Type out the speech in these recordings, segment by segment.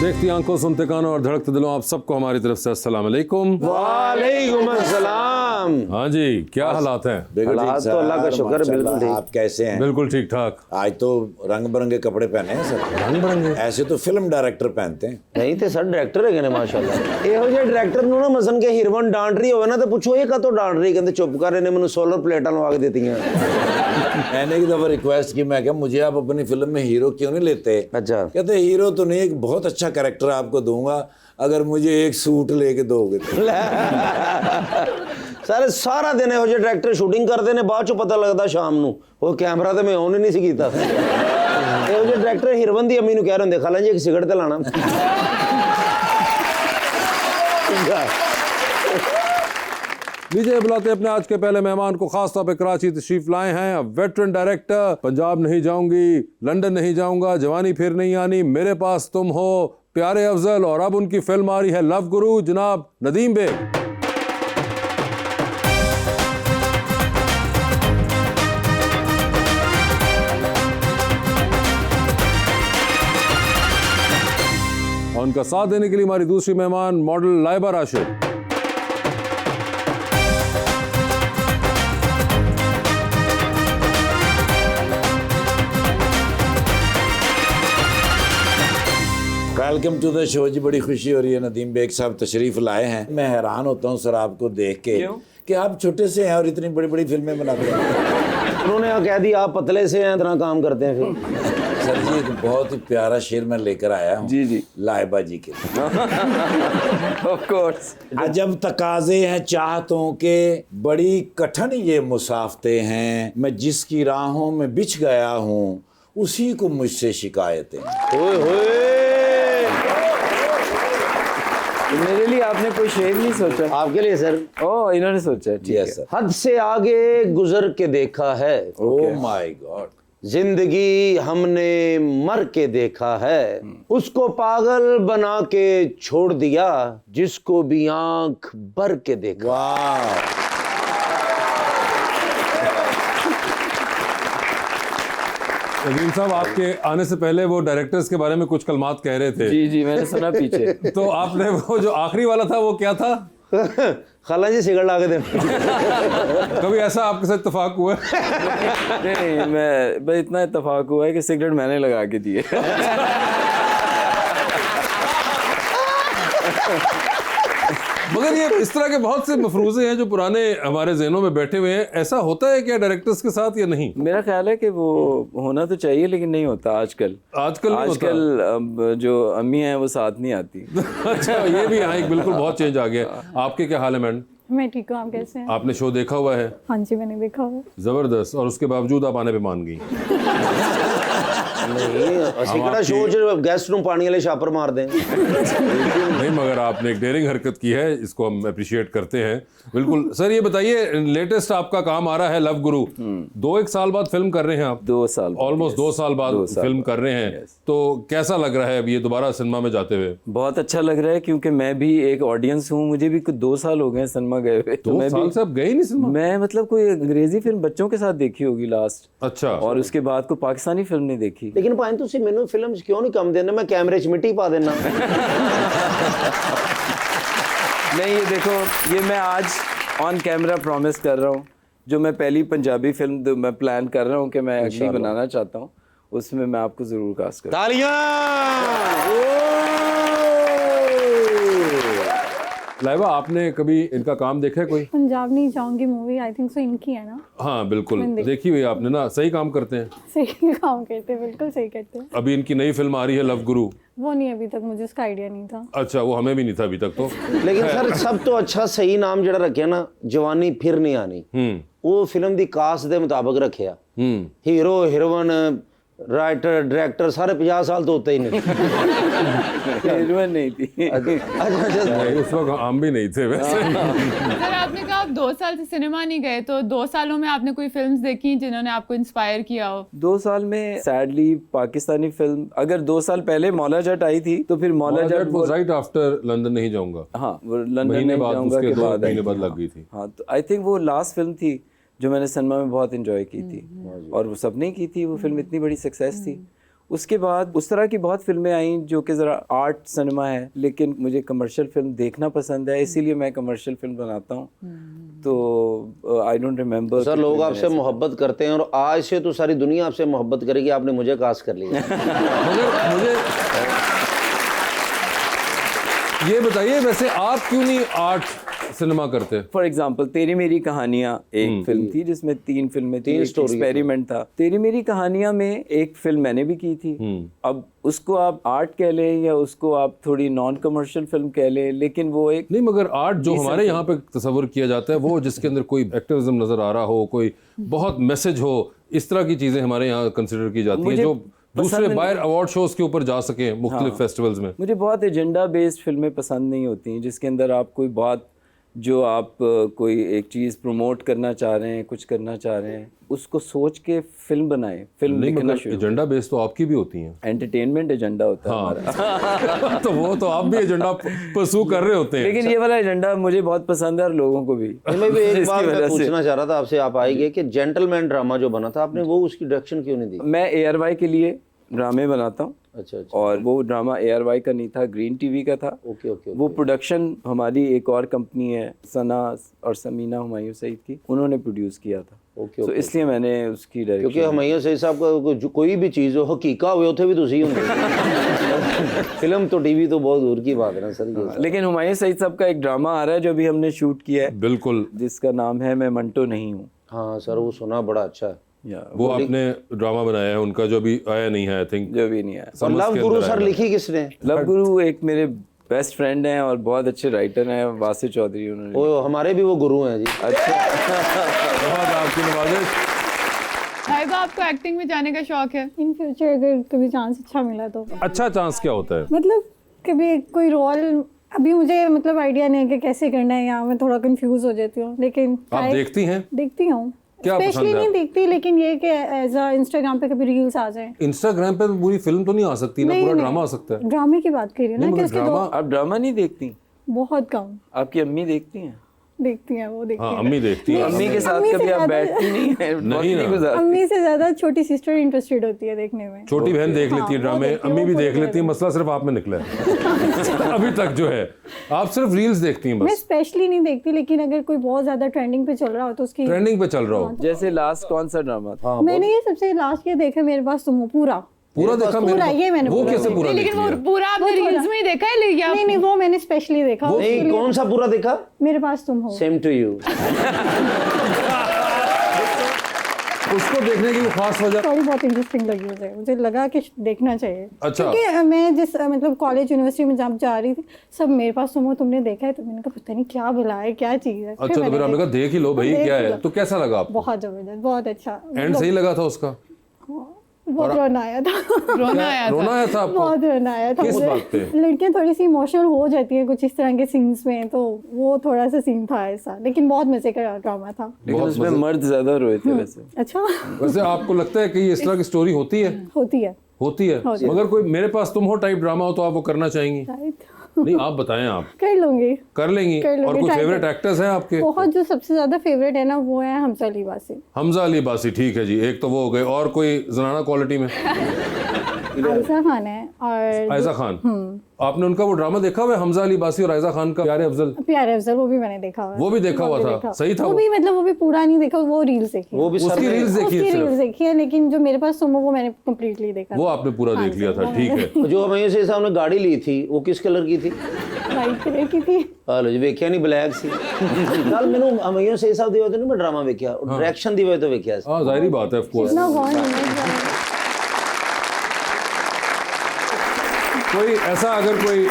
देखती आंखों, सुनते कानों और धड़कते दिलों, आप सबको हमारी तरफ से अस्सलाम वालेकुम। वालेकुम अस्सलाम। हाँ जी, क्या हालात हैं? हालात तो अल्लाह का शुक्र, बिल्कुल ठीक। आप कैसे हैं? बिल्कुल ठीक ठाक। आज तो रंग बिरंगे कपड़े पहने हैं सर। रंग बिरंगे? ऐसे तो फिल्म डायरेक्टर पहनते हैं। नहीं थे सर, डायरेक्टर है माशाल्लाह। ਇਹੋ ਜਿਹੇ ਡਾਇਰੈਕਟਰ ਨੂੰ ਨਾ ਮਸਨ ਕੇ ਹੀਰੋਇਨ ਡਾਂਟ ਰਹੀ ਹੋਵੇ ਨਾ ਤੇ ਪੁੱਛੋ ਇਹ ਕਾਤੋਂ ਡਾਂਟ ਰਹੀ, ਕਹਿੰਦੇ ਚੁੱਪ ਕਰ, ਇਹਨੇ ਮੈਨੂੰ ਸੋਲਰ ਪਲੇਟਾਂ ਲਵਾ ਕੇ ਦਿੱਤੀਆਂ। मैंने एक दफा रिक्वेस्ट की, मैं क्या मुझे आप अपनी फिल्म में हीरो क्यों नहीं लेते? अच्छा। कहते हीरो तो नहीं, एक बहुत अच्छा कैरेक्टर आपको दूंगा अगर मुझे एक सूट लेके दोगे तो। ਸਾਰੇ ਸਾਰਾ ਦਿਨ ਇਹੋ ਜਿਹੇ ਡਾਇਰੈਕਟਰ ਸ਼ੂਟਿੰਗ ਕਰਦੇ ਨੇ, ਬਾਅਦ ਚੋਂ ਪਤਾ ਲੱਗਦਾ ਸ਼ਾਮ ਨੂੰ ਉਹ ਕੈਮਰਾ ਤੇ ਮੈਂ ਆਨ ਹੀ ਨਹੀਂ ਸੀ ਕੀਤਾ। ਇਹੋ ਜਿਹੇ ਡਾਇਰੈਕਟਰ ਹੀਰੋਇਨ ਦੀ ਅੰਮੀ ਨੂੰ ਕਹਿ ਰਹੇ ਹੁੰਦੇ, ਖਾਲਾ ਜੀ ਇੱਕ ਸਿਗਰਟ ਤੇ ਲਾਣਾ। लीजिए बुलाते अपने आज के पहले मेहमान को, खास तौर पे कराची तशरीफ लाए हैं वेटरन डायरेक्टर। पंजाब नहीं जाऊंगी, लंदन नहीं जाऊंगा, जवानी फिर नहीं आनी, मेरे पास तुम हो, प्यारे अफजल, और अब उनकी फिल्म आ रही है लव गुरु, जनाब नदीम बेग। और उनका साथ देने के लिए हमारी दूसरी मेहमान model Laiba Rashid. Welcome to the show जी, बड़ी खुशी हो रही है नदीम बेग साहब तशरीफ लाए हैं। मैं हैरान होता हूँ सर आपको देख के कि आप छोटे से हैं और इतनी बड़ी बड़ी फिल्में बनाते हैं। उन्होंने कह दिया आप पतले से हैं, इतना काम करते हैं। फिर सर जी एक बहुत ही प्यारा शेर मैं लेकर आया हूँ जी जी लाइबा जी के। Of course. अजब तकाजे हैं चाहतों के, बड़ी कठिन ये मुसाफते हैं, मैं जिसकी राहों में बिछ गया हूँ उसी को मुझसे शिकायतें। ओए होए, मेरे लिए आपने कोई शेर नहीं सोचा? आपके लिए सर। ओ, इन्होंने सोचा। ठीक है सर। हद से आगे गुजर के देखा है, ओह माय गॉड, जिंदगी हमने मर के देखा है, उसको पागल बना के छोड़ दिया, जिसको भी आंख भर के देखा। वाह। नदीम साहब, आपके आने से पहले वो डायरेक्टर्स के बारे में कुछ कलमात कह रहे थे। जी जी, मैंने सुना पीछे। तो आपने वो जो आखिरी वाला था वो क्या था? खाला जी सिगरेट ला के दे। कभी ऐसा आपके साथ इत्तेफाक हुआ? नहीं, मैं बस इतना इत्तेफाक हुआ है कि सिगरेट मैंने लगा के दिए। मगर ये इस तरह के बहुत से मफरूजे हैं जो पुराने हमारे ज़हनों में बैठे हुए हैं। ऐसा होता है क्या डायरेक्टर्स के साथ या नहीं? मेरा ख्याल है कि वो होना तो चाहिए लेकिन नहीं होता आजकल। आजकल अब जो अम्मी हैं वो साथ नहीं आती। अच्छा, ये भी यहाँ एक बिल्कुल बहुत चेंज आ गया। आपके क्या हाल है मैडम? मैं ठीक हूँ, आप कैसे हैं? आपने शो देखा हुआ है? हाँ जी, मैंने देखा हुआ। जबरदस्त। और उसके बावजूद आप आने पे मान गई? नहीं, ਅਸੀਂ ਕਿਹੜਾ ਸ਼ੋਅ 'ਚ ਗੈਸਟ ਨੂੰ ਪਾਣੀ ਵਾਲੇ ਛਾਪਰ मारते हैं। नहीं, मगर आपने एक डेयरिंग हरकत की है, इसको हम अप्रिशिएट करते हैं। बिल्कुल। सर ये बताइए, लेटेस्ट आपका काम आ रहा है लव गुरु, 2-1 साल बाद फिल्म कर रहे हैं आप? 2 साल, ऑलमोस्ट 2 साल बाद फिल्म कर रहे हैं। तो कैसा लग रहा है अब ये दोबारा सिनेमा में जाते हुए? बहुत अच्छा लग रहा है क्योंकि मैं भी एक ऑडियंस हूँ। मुझे भी 2 साल हो गए सिनेमा गए हुए। 2 साल से आप गए नहीं सिनेमा? मैं मतलब कोई अंग्रेजी फिल्म बच्चों के साथ देखी होगी लास्ट। अच्छा। और उसके बाद कोई पाकिस्तानी फिल्म नहीं देखी। लेकिन भाई तुसी मैनू फिल्म क्यों नहीं कम देना? मैं कैमरे 'ਚ मिट्टी पा देना। नहीं, ये देखो, ये मैं आज ऑन कैमरा प्रॉमिस कर रहा हूँ, जो मैं पहली पंजाबी फिल्म मैं प्लान कर रहा हूँ कि मैं अगली बनाना चाहता हूँ, उसमें मैं आपको ज़रूर कास्ट करूँ। तालियां। लाइबा, आपने कभी इनका काम देखा है कोई? पंजाब नहीं जाऊंगी मूवी, आई थिंक सो इनकी है ना? हाँ बिल्कुल, देखी हुई आपने ना। सही काम करते हैं, सही काम करते हैं, बिल्कुल सही करते हैं। अभी इनकी नई फिल्म आ रही है लव गुरु। वो नहीं, अभी तक मुझे उसका आइडिया नहीं था। अच्छा, वो हमें भी नहीं था अभी तक तो। लेकिन सर सब तो अच्छा सही नाम जड़ा रखे ना, जवानी फिर नहीं आनी, वो फिल्म दी कास्ट दे मुताबिक रखिया। हीरो हीरोइन राइटर डायरेक्टर सारे 50 साल तो होते ही नहीं। हीरोइन नहीं थी। अच्छा, नहीं, उस वक्त हम भी नहीं थे वैसे। सर आपने कहा 2 साल से सिनेमा नहीं गए, तो 2 सालों में आपने कोई फिल्म्स देखी जिन्होंने आपको इंस्पायर किया हो? 2 साल में सैडली पाकिस्तानी फिल्म, अगर 2 साल पहले मौला जट आई थी तो फिर मौला जट वो राइट आफ्टर लंदन नहीं जाऊंगा, हाँ वो लंदन महीने नहीं बाद, जाऊंगा उसके के 2 बाद आई महीने थी, बाद हाँ। लग गई थी। हाँ तो आई थिंक वो लास्ट फिल्म थी जो मैंने सिनेमा में बहुत एंजॉय की थी, और वो सबने की थी, वो फिल्म इतनी बड़ी सक्सेस थी। उसके बाद उस तरह की बहुत फिल्में आई जो कि ज़रा आर्ट सिनेमा है, लेकिन मुझे कमर्शियल फिल्म देखना पसंद है, इसीलिए मैं कमर्शियल फिल्म बनाता हूँ। तो आई डोंट रिमेम्बर। सर लोग आपसे मोहब्बत करते हैं और आज से तो सारी दुनिया आपसे मोहब्बत करेगी, आपने मुझे कास्ट कर लिया। मगर मुझे ये बताइए, वैसे आप क्यों नहीं आर्ट सिनेमा करते? फॉर एग्जाम्पल तेरी मेरी कहानियां एक फिल्म थी जिसमें 3 फिल्में थी, एक एक्सपेरिमेंट था। तेरी मेरी कहानियां में एक फिल्म मैंने भी की थी। अब उसको आप आर्ट कह लें या उसको आप थोड़ी नॉन कमर्शियल फिल्म कह लें, लेकिन वो एक नहीं, मगर आर्ट जो हमारे यहाँ पे तस्वर किया जाता है वो जिसके अंदर कोई एक्टिविज्म नजर आ रहा हो, कोई बहुत मैसेज हो, इस तरह की चीजें हमारे यहाँ कंसिडर की जाती हैं जो दूसरे बाहर अवार्ड शोज के ऊपर जा सके मुख्तलिफ फेस्टिवल्स में। मुझे बहुत एजेंडा बेस्ड फिल्में पसंद नहीं होती जिसके अंदर आप कोई बात, जो आप कोई एक चीज़ प्रमोट करना चाह रहे हैं, कुछ करना चाह रहे हैं, उसको सोच के फिल्म बनाएं, फिल्म नहीं, लिखना मगर शुरू। एजेंडा बेस तो आपकी भी होती हैं। एंटरटेनमेंट एजेंडा होता है हमारा। तो वो तो आप भी एजेंडा परसू कर रहे होते हैं। लेकिन ये वाला एजेंडा मुझे बहुत पसंद है और लोगों को भी। मैं भी एक इसकी बात वजह मैं से। पूछना चाह रहा था आपसे, आप आएंगे कि जेंटलमैन ड्रामा जो बना था आपने, वो उसकी डायरेक्शन क्यों नहीं दी? मैं ARY के लिए ड्रामे बनाता हूँ, अच्छा अच्छा, और वो ड्रामा ARY का नहीं था, ग्रीन टीवी का था। Okay okay. वो प्रोडक्शन हमारी एक और कंपनी है, सना और समीना हुमायूं सईद की, उन्होंने प्रोड्यूस किया था। ओके तो इसलिए मैंने उसकी क्योंकि डायरेक्शन। हमैया सईद साहब का जो कोई भी चीज़ हो हकीका हुए उथे भी तुसी होंगे। फिल्म तो टीवी तो बहुत दूर की बात है ना सर ये। लेकिन हुमायूं सईद साहब का एक ड्रामा आ रहा है जो अभी हमने शूट किया है, बिल्कुल, जिसका नाम है मैं मंटो नहीं हूँ। हाँ सर वो सुना बड़ा अच्छा है। वो आपने ड्रामा बनाया है उनका जो अभी आया नहीं है, आई थिंक। जो भी नहीं आया। और लव गुरु सर लिखी किसने? लव गुरु एक मेरे बेस्ट फ्रेंड हैं और बहुत अच्छे राइटर हैं, वासिफ चौधरी, उन्होंने। वो हमारे भी वो गुरु हैं जी। अच्छा। बहुत आपकी नवाजिश। साहिबा, आपको एक्टिंग में जाने का शौक है? इन फ्यूचर अगर कभी चांस अच्छा मिला तो। अच्छा चांस क्या होता है? मतलब कभी कोई रोल, अभी मुझे मतलब आइडिया नहीं है कि कैसे करना है, यहाँ मैं थोड़ा कंफ्यूज हो जाती हूँ, लेकिन आप देखती हैं? देखती हूँ, क्या पसंद स्पेशली है नहीं आपको? देखती, लेकिन ये कि एज अ इंस्टाग्राम पे कभी रील्स आ जाए। इंस्टाग्राम पे तो पूरी फिल्म तो नहीं आ सकती ना, पूरा ड्रामा आ सकता है। ड्रामे की बात कर रही हूँ ना, नहीं, कि मगर उसके ड्रामा आप ड्रामा नहीं देखती? बहुत कम आपकी अम्मी देखती हैं? देखती हैं, वो देखती हाँ, हैं। अम्मी देखती है। अम्मी के साथ अम्मी से कभी आप ज्यादा- बैठती नहीं है? नहीं ना। गुजारती? अम्मी से ज्यादा छोटी सिस्टर इंटरेस्टेड होती है देखने में। छोटी बहन देख लेती है हाँ, ड्रामे, वो देखती है, अम्मी वो भी पूरी देख लेती है, मसला सिर्फ आप में निकला है। अभी तक जो है आप सिर्फ रील्स देखती हैं मैं बस। स्पेशली नहीं देखती, लेकिन अगर कोई बहुत ज्यादा ट्रेंडिंग पे चल रहा हो तो उसकी ट्रेंडिंग पे चल रहा हो। जैसे लास्ट कौन सा ड्रामा था? मैंने ये सबसे लास्ट ये देखा, मेरे पास तुम हो, पूरा पूरा देखा पूरा, ये मैंने वो पूरा कैसे देखा। पूरा देख लेकिन वो लिया? पूरा आपने रील्स में ही देखा है या नहीं वो मैंने स्पेशली देखा उसके नहीं, लिए। कौन सा पूरा देखा? मेरे पास तुम हो। Same to you. उसको देखने की कोई खास वजह? स्टोरी बहुत इंटरेस्टिंग लगी मुझे लगा कि देखना चाहिए। अच्छा। क्योंकि मैं जिस मतलब कॉलेज यूनिवर्सिटी में जब जा रही थी, सब मेरे पास तुम हो, तुमने देखा है? तो मैंने कहा पता नहीं क्या बुला है, क्या चीज़ है। अच्छा, तो फिर आपने कहा देख ही लो भाई क्या है। तो कैसा लगा आपको? बहुत जबरदस्त, बहुत अच्छा। एंड सही लगा था उसका? बहुत रोना आया था। रोना आया था? रोना आया था आपको? बहुत रोना आया था किस मुझे। बात पे? लड़कियां थोड़ी सी इमोशनल हो जाती है कुछ इस तरह के सीन्स में, तो वो थोड़ा सा सीन था ऐसा, लेकिन बहुत मजे का ड्रामा था। लेकिन बहुत उसमें मजे- मर्द ज्यादा रोए थे वैसे। अच्छा। वैसे आपको लगता है कि ये इस तरह की स्टोरी होती है? होती है होती है। मगर कोई मेरे पास तुम हो टाइप ड्रामा हो तो आप वो करना चाहेंगी? शायद। नहीं, आप बताएं, आप कर लूंगी। कर लेंगी? कर लूंगी, और कोई try फेवरेट कर- एक्टर्स हैं आपके? बहुत जो सबसे ज्यादा फेवरेट है ना, वो है हमजा अली वासी। हमजा अली बासी, ठीक है जी, एक तो वो हो गए। और कोई जनाना क्वालिटी में? आयशा खान है और आयजा खान। आपने उनका वो ड्रामा देखा हुआ है, हमजा अली बासी और आयजा खान का, प्यारे अफजल? प्यारे अफजल, वो भी मैंने देखा हुआ है। वो भी देखा हुआ था? सही था वो वो? भी, मतलब वो भी पूरा नहीं देखा, वो रील्स देखी वो भी सर उसकी में- रील्स देखी है उसकी सिर्फ? रील्स देखी है, लेकिन जो मेरे पास तुम हो वो मैंने कंप्लीटली देखा। वो आपने पूरा देख लिया था, ठीक है। जो हमैया सईद साहब ने गाड़ी ली थी वो किस कलर की थी? वाइट कलर की थी। हालो जी वेख्या नहीं, ब्लैक सी। कल मैंने हमैया सईद साहब दी वजह तो मैं ड्रामा वेख्या, डायरेक्शन दी वजह तो वेख्या। हाँ, जाहिर बात है, ऑफ कोर्स। इतना गौर नहीं है। कोई ऐसा अगर कोई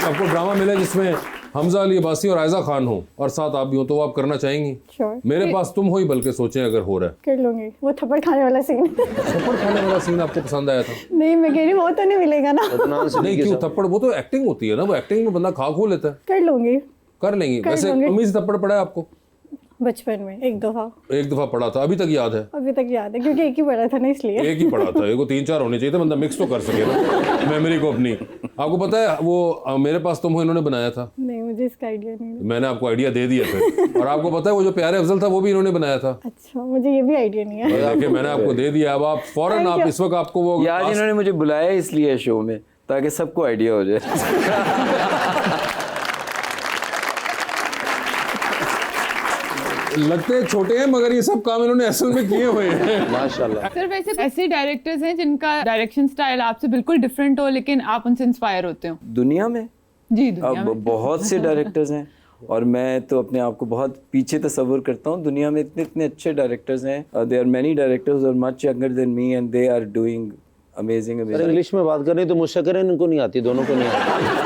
आपको ड्रामा मिले जिसमें हमजा अली अब्बासी और आयजा खान हो और साथ आप भी हो, तो वो आप करना चाहेंगी? श्योर, मेरे पास तुम हो ही बल्कि सोचें अगर हो रहा है। कर लूंगी। वो थप्पड़ खाने वाला सीन थप्पड़ खाने वाला सीन आपको पसंद आया था? नहीं, मैं कह रही हूँ वो तो नहीं मिलेगा ना। नहीं, क्यों? थप्पड़ वो तो एक्टिंग होती है ना, वो एक्टिंग में बंदा खा खो लेता है। कर लूंगी। कर लेंगी? वैसे लूंगी। अम्मी से थप्पड़ पड़ा है आपको? बचपन में एक दफ़ा पढ़ा था, अभी तक याद है? अभी तक याद है क्योंकि एक ही पढ़ा था ना, इसलिए। एक ही पढ़ा था, एक को 3-4 होने चाहिए थे, बंदा मिक्स तो कर सके ना मेमोरी को अपनी। आपको पता है वो मेरे पास तुम हो इन्होंने बनाया था? नहीं, मुझे इसका आइडिया नहीं है। मैंने आपको आइडिया दे दिया फिर। और आपको पता है वो जो प्यारे अफजल था वो भी इन्होंने बनाया था। अच्छा, मुझे ये भी आइडिया नहीं है। देखिए मैंने आपको दे दिया, अब आप फौरन आप इस वक्त आपको वो आज इन्होंने मुझे बुलाया इसलिए शो में ताकि सबको आइडिया हो जाए। लगते छोटे हैं मगर ये सब काम इन्होंने असल में किए हुए हैं। माशाल्लाह। सर वैसे ऐसे डायरेक्टर्स हैं जिनका डायरेक्शन स्टाइल आपसे बिल्कुल डिफरेंट हो लेकिन आप उनसे इंस्पायर होते हो? दुनिया में जी, दुनिया अब में बहुत से डायरेक्टर्स हैं और मैं तो अपने आप को बहुत पीछे तस्वुर करता हूँ। दुनिया में इतने इतने अच्छे डायरेक्टर्स हैं। There are many directors are much younger than me and they are doing amazing sir amazing. English में बात करें तो मुझसे करें, इनको नहीं आती, दोनों को नहीं आती।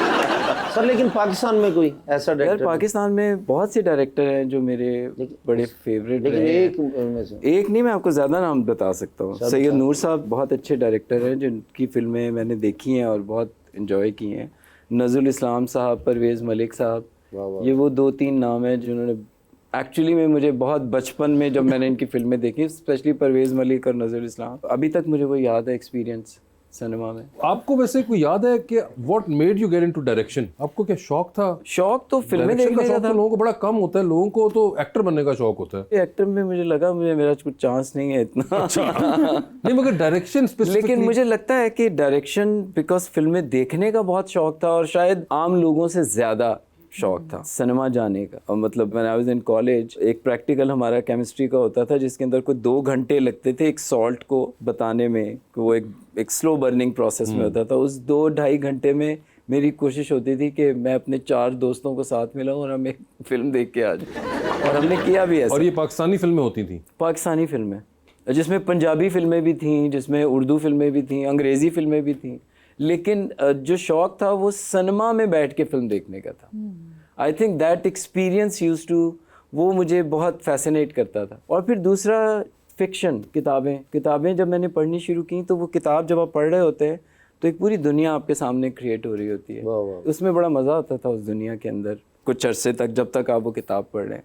सर लेकिन पाकिस्तान में कोई ऐसा यार डायरेक्टर? पाकिस्तान में बहुत से डायरेक्टर हैं जो मेरे बड़े फेवरेट लेकिन हैं। एक में से एक नहीं, मैं आपको ज़्यादा नाम बता सकता हूँ। सैयद नूर साहब बहुत अच्छे डायरेक्टर हैं जिनकी फिल्में मैंने देखी हैं और बहुत इन्जॉय की हैं। नज़रुल इस्लाम साहब, परवेज़ मलिक साहब, ये वो 2-3 नाम हैं जिन्होंने एक्चुअली में मुझे बहुत बचपन में जब मैंने इनकी फिल्में देखी, स्पेशली परवेज़ मलिक और नज़रुल इस्लाम, अभी तक मुझे वो याद है एक्सपीरियंस सिनेमा में। आपको वैसे कोई याद है कि what made you get into direction? आपको क्या शौक था? शौक तो फिल्में डायरेक्शन का देखने का शौक था। तो लोगों को बड़ा कम होता है, लोगों को तो एक्टर बनने का शौक होता है। एक्टर में मुझे लगा मेरा कुछ चांस नहीं है इतना। नहीं मगर डायरेक्शन लेकिन मुझे लगता है कि डायरेक्शन बिकॉज फिल्में देखने का बहुत शौक था और शायद आम लोगों से ज़्यादा शौक था सिनेमा जाने का। और मतलब when I was in college एक प्रैक्टिकल हमारा केमिस्ट्री का होता था जिसके अंदर कोई 2 घंटे लगते थे एक सॉल्ट को बताने में कि वो एक स्लो बर्निंग प्रोसेस में होता था। उस 2-2.5 घंटे में मेरी कोशिश होती थी कि मैं अपने 4 दोस्तों को साथ मिलाऊं और हम एक फिल्म देख के आ जाए, और हमने किया भी ऐसा। और ये पाकिस्तानी फिल्में होती थी? पाकिस्तानी फिल्में जिसमें पंजाबी फिल्में भी थीं, जिसमें उर्दू फिल्में भी थीं, अंग्रेज़ी फिल्में भी थीं, लेकिन जो शौक था वो सिनेमा में बैठ के फिल्म देखने का था। I think that experience used to, वो मुझे बहुत फैसिनेट करता था। और फिर दूसरा फिक्शन, किताबें जब मैंने पढ़नी शुरू की तो वो किताब जब आप पढ़ रहे होते हैं तो एक पूरी दुनिया आपके सामने क्रिएट हो रही होती है। उसमें बड़ा मज़ा आता था उस दुनिया के अंदर कुछ अरसे तक, जब तक आप वो किताब पढ़ रहे हैं,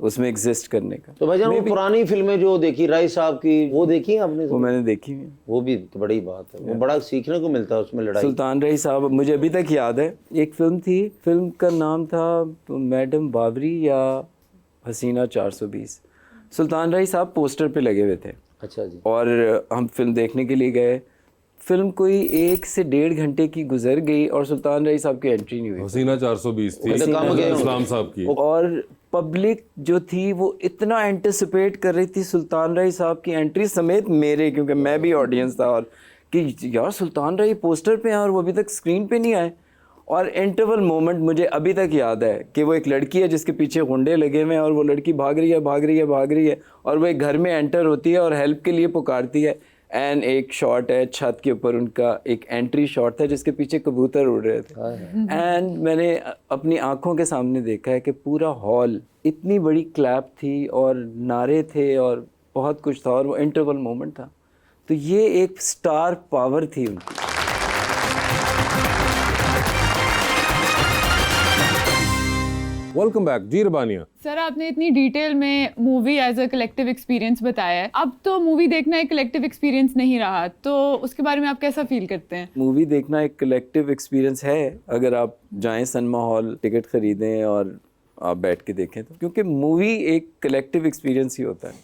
उसमें एग्जिस्ट करने का। तो भाईजान वो पुरानी फिल्में जो देखी राय साहब की, वो देखी है आपने? वो मैंने देखी हुई है। वो भी बड़ी बात है, वो बड़ा सीखने को मिलता है उसमें, लड़ाई। सुल्तान रही साहब मुझे अभी तक याद है, एक फिल्म थी, फिल्म का नाम था मैडम बाबरी या हसीना 420। सुल्तान रही साहब पोस्टर पे लगे हुए थे। अच्छा जी। और हम फिल्म देखने के लिए गए। फिल्म कोई 1 से 1.5 घंटे की गुजर गई और सुल्तान रही साहब की एंट्री नहीं हुई। हसीना 420 थी, इस्लाम साहब की। और पब्लिक जो थी वो इतना एंटिसिपेट कर रही थी सुल्तान रही साहब की एंट्री समेत मेरे, क्योंकि मैं भी ऑडियंस था, और कि यार सुल्तान रही पोस्टर पे हैं और वो अभी तक स्क्रीन पे नहीं आए। और इंटरवल मोमेंट मुझे अभी तक याद है कि वो एक लड़की है जिसके पीछे गुंडे लगे हुए हैं और वो लड़की भाग रही है और वो एक घर में एंटर होती है और हेल्प के लिए पुकारती है। एंड एक शॉट है छत के ऊपर, उनका एक एंट्री शॉट था जिसके पीछे कबूतर उड़ रहे थे। एंड मैंने अपनी आंखों के सामने देखा है कि पूरा हॉल, इतनी बड़ी क्लैप थी और नारे थे और बहुत कुछ था और वो इंटरवल मोमेंट था। तो ये एक स्टार पावर थी उनकी। वेलकम बैक जी रबानिया। सर आपने इतनी डिटेल में movie as a collective experience बताया है, अब तो मूवी देखना एक कलेक्टिव एक्सपीरियंस नहीं रहा, तो उसके बारे में आप कैसा फील करते हैं? मूवी देखना एक कलेक्टिव एक्सपीरियंस है अगर आप जाएं सिनेमा हॉल, टिकट खरीदें और आप बैठ के देखें तो, क्योंकि मूवी एक कलेक्टिव एक्सपीरियंस ही होता है।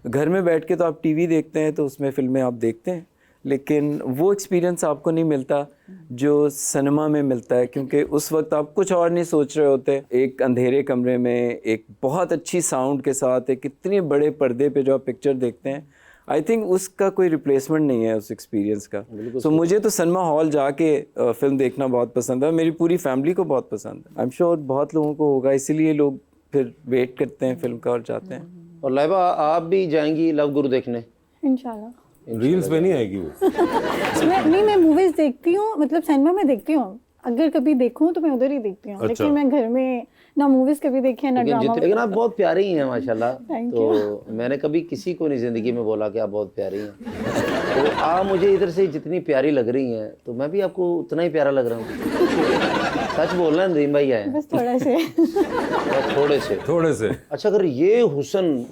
घर में बैठ के तो आप टीवी देखते हैं तो उसमें फिल्में आप देखते हैं, लेकिन वो एक्सपीरियंस आपको नहीं मिलता जो सिनेमा में मिलता है, क्योंकि उस वक्त आप कुछ और नहीं सोच रहे होते। एक अंधेरे कमरे में एक बहुत अच्छी साउंड के साथ एक इतने बड़े पर्दे पे जो आप पिक्चर देखते हैं, आई थिंक उसका कोई रिप्लेसमेंट नहीं है उस एक्सपीरियंस का। सो मुझे तो सिनेमा हॉल जाके फिल्म देखना बहुत पसंद है, मेरी पूरी फैमिली को बहुत पसंद है। आई एम श्योर बहुत लोगों को होगा, इसीलिए लोग फिर वेट करते हैं फिल्म का और जाते हैं। और लाइबा आप भी जाएंगी लव गुरु देखने? इंशाल्लाह। रील्स पे नहीं आएगी वो? मैं मूवीज देखती हूँ, मतलब सिनेमा में देखती हूँ, अगर कभी देखूँ तो मैं उधर ही देखती हूँ। लेकिन मैं घर में ना मूवीज कभी देखी है ना ड्रामा। लेकिन आप बहुत प्यारी हैं माशाल्लाह। Thank तो मैंने कभी किसी को नहीं जिंदगी में बोला कि आप बहुत प्यारी हैं। तो आप मुझे इधर से जितनी प्यारी लग रही हैं तो मैं भी आपको उतना ही प्यारा लग रहा हूँ। सच बोलना है नदीम भाई आए बस थोड़ा से बस थोड़े से अच्छा अगर ये हुस्न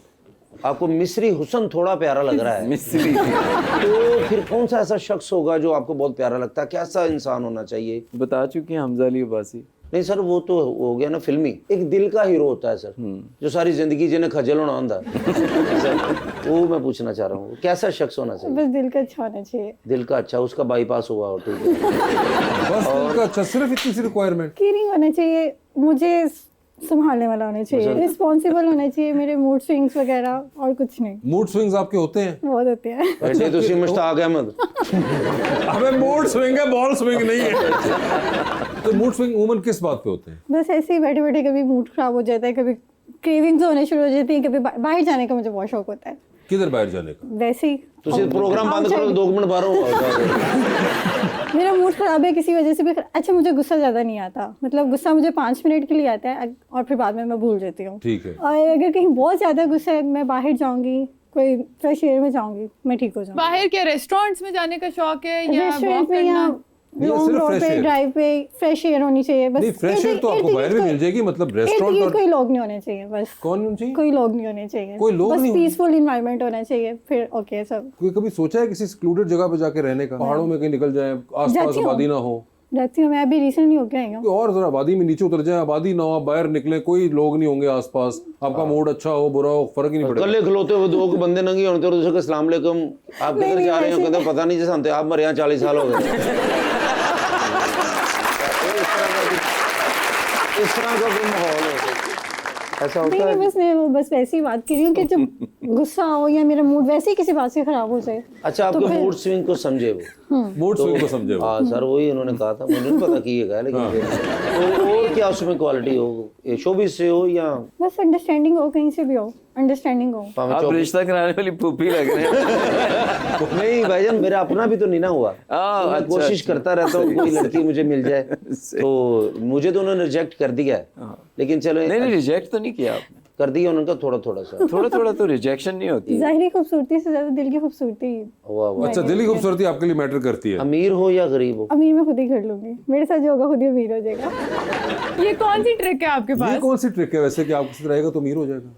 आपको मिस्री हुस्न थोड़ा प्यारा लग रहा है मिस्री तो फिर कौन सा ऐसा शख्स होगा जो आपको बहुत प्यारा लगता है? कैसा इंसान होना चाहिए? बता चुकी हैं हमजा अली अब्बासी। नहीं सर वो तो हो गया ना फिल्मी, एक दिल का हीरो होता है सर जो सारी जिंदगी जिन्हें खजल होना होता है सर, वो मैं पूछना चाह रहा हूँ कैसा शख्स होना चाहिए? बस दिल का अच्छा होना चाहिए। दिल का अच्छा, उसका बाईपास हुआ हो ठीक है। बस उनका अच्छा, सिर्फ इतनी सी रिक्वायरमेंट। केयरिंग होना चाहिए, मुझे संभालने वाला होना चाहिए, रिस्पॉन्सिबल होना चाहिए, मेरे मूड स्विंग्स वगैरह और कुछ नहीं। मूड स्विंग्स आपके होते हैं? बहुत होते हैं। अच्छा तुसी मुश्ताक अहमद अबे मूड स्विंग है, बॉल स्विंग नहीं है। तो मूड स्विंग उमन किस बात पे होते हैं? बस ऐसे ही बैठे बैठे कभी मूड खराब हो जाता है, कभी क्रेविंग्स होने शुरू हो जाती है, कभी बाहर जाने का मुझे बहुत शौक होता है। किधर बाहर जाने का? वैसे ही तुसी प्रोग्राम बंद करो 2 मिनट बाहर हो। मेरा मूड खराब है किसी वजह से भी। अच्छा मुझे गुस्सा ज़्यादा नहीं आता, मतलब गुस्सा मुझे 5 मिनट के लिए आता है और फिर बाद में मैं भूल जाती हूँ। ठीक है। और अगर कहीं बहुत ज़्यादा गुस्सा है, मैं बाहर जाऊँगी, कोई फ्रेश एयर में जाऊँगी, मैं ठीक हो जाऊँगी। बाहर क्या रेस्टोरेंट्स में जाने का शौक है या रेस्टोरेंट वॉक में या करना? लॉन्ग सिर्फ रोड fresh पे air। ड्राइव पे फ्रेश एयर होनी चाहिए बस। नहीं फ्रेश एयर तो आपको बाहर भी मिल जाएगी, मतलब रेस्टोरेंट और कोई लोग नहीं होने चाहिए बस। कौन होना चाहिए? कोई लोग नहीं होने चाहिए, कोई लोग बस नहीं होने- पीसफुल इन्वायरमेंट होना चाहिए, फिर ओके सब। कोई कभी सोचा है किसी सिक्लूडेड जगह पे जाके रहने का? पहाड़ों में कहीं निकल जाए, आसपास जाती हूँ। आबादी ना हो। रहती हूँ मैं, अभी रिसेंटली होके आई हूँ। कोई और जरा आबादी में नीचे उतर जाए, आबादी ना हो, आप बाहर निकले, कोई लोग नहीं होंगे आसपास, आपका मूड अच्छा हो बुरा हो फर्क ही नहीं पड़ेगा। कल्ले खलोते हुए 2 बंदे नंगे होने तो दूसरे को अस्सलाम वालेकुम आप किधर जा रहे हो, कहते पता नहीं जैसे आप मरे यहाँ 40 साल हो गए। इस तरह का कोई माहौल हो ऐसा होता नहीं है? बस मैं वो बस वैसे ही बात कर रही हूँ कि जब गुस्सा हो या मेरा मूड वैसे ही किसी बात से खराब हो जाए। अच्छा आपके मूड स्विंग को समझे वो? मूड स्विंग को समझे वो। हाँ सर वही उन्होंने कहा था, मुझे नहीं पता की है लेकिन तो और क्या उसमें क्वालिटी हो, ये शोबिस से हो या बस अंडरस्टैंडिंग हो, कहीं से भी हो अंडरस्टैंडिंग हो। आप रिश्ता कराने वाली पुप्पी लग रहे हैं। नहीं भाईजान मेरा अपना भी तो नहीं ना हुआ, तो मैं कोशिश करता रहता हूँ कोई लड़की मुझे मिल जाए, तो मुझे तो उन्होंने रिजेक्ट कर दिया है, लेकिन चलो नहीं रिजेक्ट तो नहीं किया आपने, कर दिया उन्होंने थोड़ा थोड़ा सा। थोड़ा तो रिजेक्शन नहीं होती। ज़ाहिरी खूबसूरती से ज्यादा दिल की खूबसूरती। वाह वाह। अच्छा दिल की खूबसूरती आपके लिए मैटर करती है? अमीर हो या गरीब हो? अमीर मैं खुद ही कर लूंगी, मेरे साथ जो होगा खुद ही अमीर हो जाएगा। ये कौन सी ट्रिक है आपके ये पास? कौन सी ट्रिक है वैसे कि आपके साथ रहेगा तो अमीर हो जाएगा?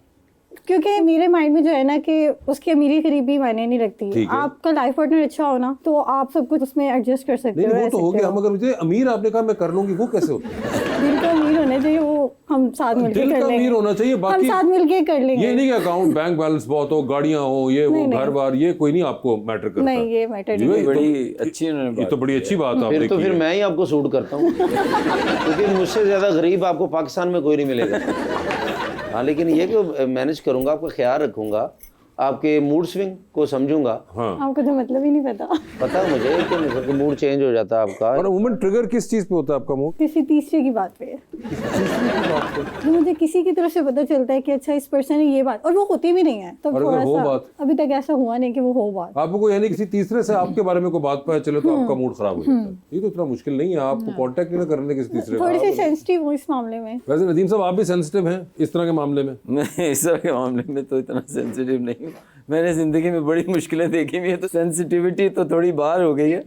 क्योंकि मेरे माइंड में जो है ना कि उसकी अमीरी गरीबी मायने नहीं रखती। ठीक है। आपका लाइफ पार्टनर अच्छा हो ना तो आप सब कुछ उसमें एडजस्ट कर सकते नहीं हो, वो रह तो हो सकते गया, हो। मगर मुझे अमीर आपने कहा मैं कर लूंगी, वो कैसे होता है? दिल का अमीर होना चाहिए, वो हम साथ मिलके दिल कर का लेंगे। अमीर होना चाहिए, हम बाकी साथ मिलके कर लेंगे। ये नहीं कि अकाउंट बैंक बैलेंस बहुत हो, गाड़ियां हो, ये वो घर बार, ये कोई नहीं आपको मैटर करता। नहीं ये मैटर ये नहीं। तो- बड़ी अच्छी उन्होंने ये बात तो बड़ी अच्छी बात आपने फिर तो की फिर है। मैं ही आपको सूट करता हूँ क्योंकि मुझसे ज्यादा गरीब आपको पाकिस्तान में कोई नहीं मिलेगा। हाँ लेकिन ये कि मैनेज करूंगा, आपका ख्याल रखूंगा, आपके मूड स्विंग को समझूंगा। हाँ। आपको तो मतलब ही नहीं पता। पता है मुझे कि मतलब मूड चेंज हो जाता है आपका। और वुमन ट्रिगर किस चीज पे होता है आपका मूड? किसी तीसरे की बात पे जो मुझे किसी की तरफ से पता चलता है कि अच्छा इस पर्सन ने ये बात, और वो होती भी नहीं है, तब और अगर थोड़ा हो सा बात? अभी तक ऐसा हुआ नहीं कि वो हो बात। आपको यानी किसी तीसरे से आपके बारे में कोई बात पता चले तो आपका मूड खराब हो जाता है? ये तो इतना मुश्किल नहीं है, आपको कांटेक्ट नहीं करने किसी तीसरे थोड़ी सी का। सेंसिटिव हूँ इस मामले में। वैसे नदीम साहब आप भी सेंसिटिव हैं इस तरह के मामले में? मैं इस तरह के मामले में तो इतना सेंसिटिव नहीं हूँ, मैंने जिंदगी में बड़ी मुश्किलें देखी हुई है, तो सेंसिटिविटी तो थोड़ी बाहर हो गई है।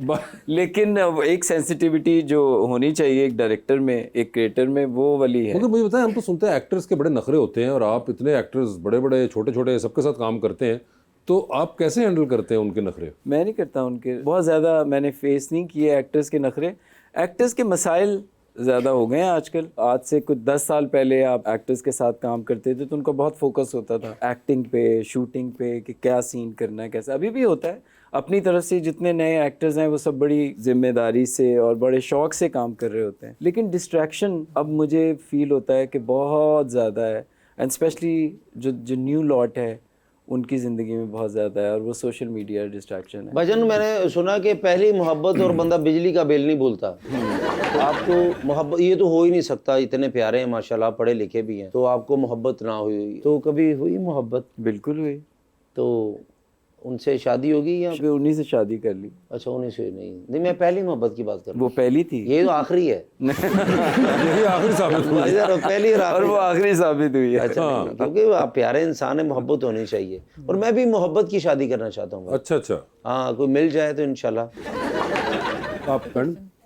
लेकिन एक सेंसिटिविटी जो होनी चाहिए एक डायरेक्टर में, एक क्रिएटर में, वो वाली है। मगर मुझे बताएं, हम तो सुनते हैं एक्टर्स के बड़े नखरे होते हैं, और आप इतने एक्टर्स बड़े बड़े छोटे छोटे सबके साथ काम करते हैं, तो आप कैसे हैंडल करते हैं उनके नखरे? मैं नहीं करता उनके, बहुत ज़्यादा मैंने फेस नहीं किए एक्टर्स के नखरे। एक्टर्स के मसाइल ज़्यादा हो गए हैं आजकल। आज से कुछ 10 साल पहले आप एक्टर्स के साथ काम करते थे तो उनका बहुत फोकस होता था एक्टिंग पे, शूटिंग पे, कि क्या सीन करना है, कैसा। अभी भी होता है अपनी तरफ से, जितने नए एक्टर्स हैं वो सब बड़ी जिम्मेदारी से और बड़े शौक से काम कर रहे होते हैं। लेकिन डिस्ट्रैक्शन अब मुझे फील होता है कि बहुत ज़्यादा है, एंड स्पेशली जो न्यू लॉट है उनकी ज़िंदगी में बहुत ज़्यादा है, और वो सोशल मीडिया डिस्ट्रैक्शन है। भजन मैंने सुना कि पहली मोहब्बत और बंदा बिजली का बिल नहीं भूलता। तो आपको मोहब्बत, ये तो हो ही नहीं सकता, इतने प्यारे हैं माशाल्लाह, पढ़े लिखे भी हैं, तो आपको मोहब्बत ना हुई तो कभी हुई मोहब्बत? बिल्कुल हुई। तो उनसे शादी होगी या? फिर उन्हीं से शादी कर ली। अच्छा उन्हीं से नहीं, मैं पहली मोहब्बत की बात कर रहा वो पहली थी। हूँ, ये तो आखिरी है। यही आखिरी साबित हुआ। भाईजान, पहली और और आखिरी। वो आखिरी साबित हुई है। अच्छा नहीं, क्योंकि आप प्यारे इंसान है, मोहब्बत होनी चाहिए, और मैं भी मोहब्बत की शादी करना चाहता हूँ। अच्छा अच्छा, हाँ कोई मिल जाए तो इंशाल्लाह। आप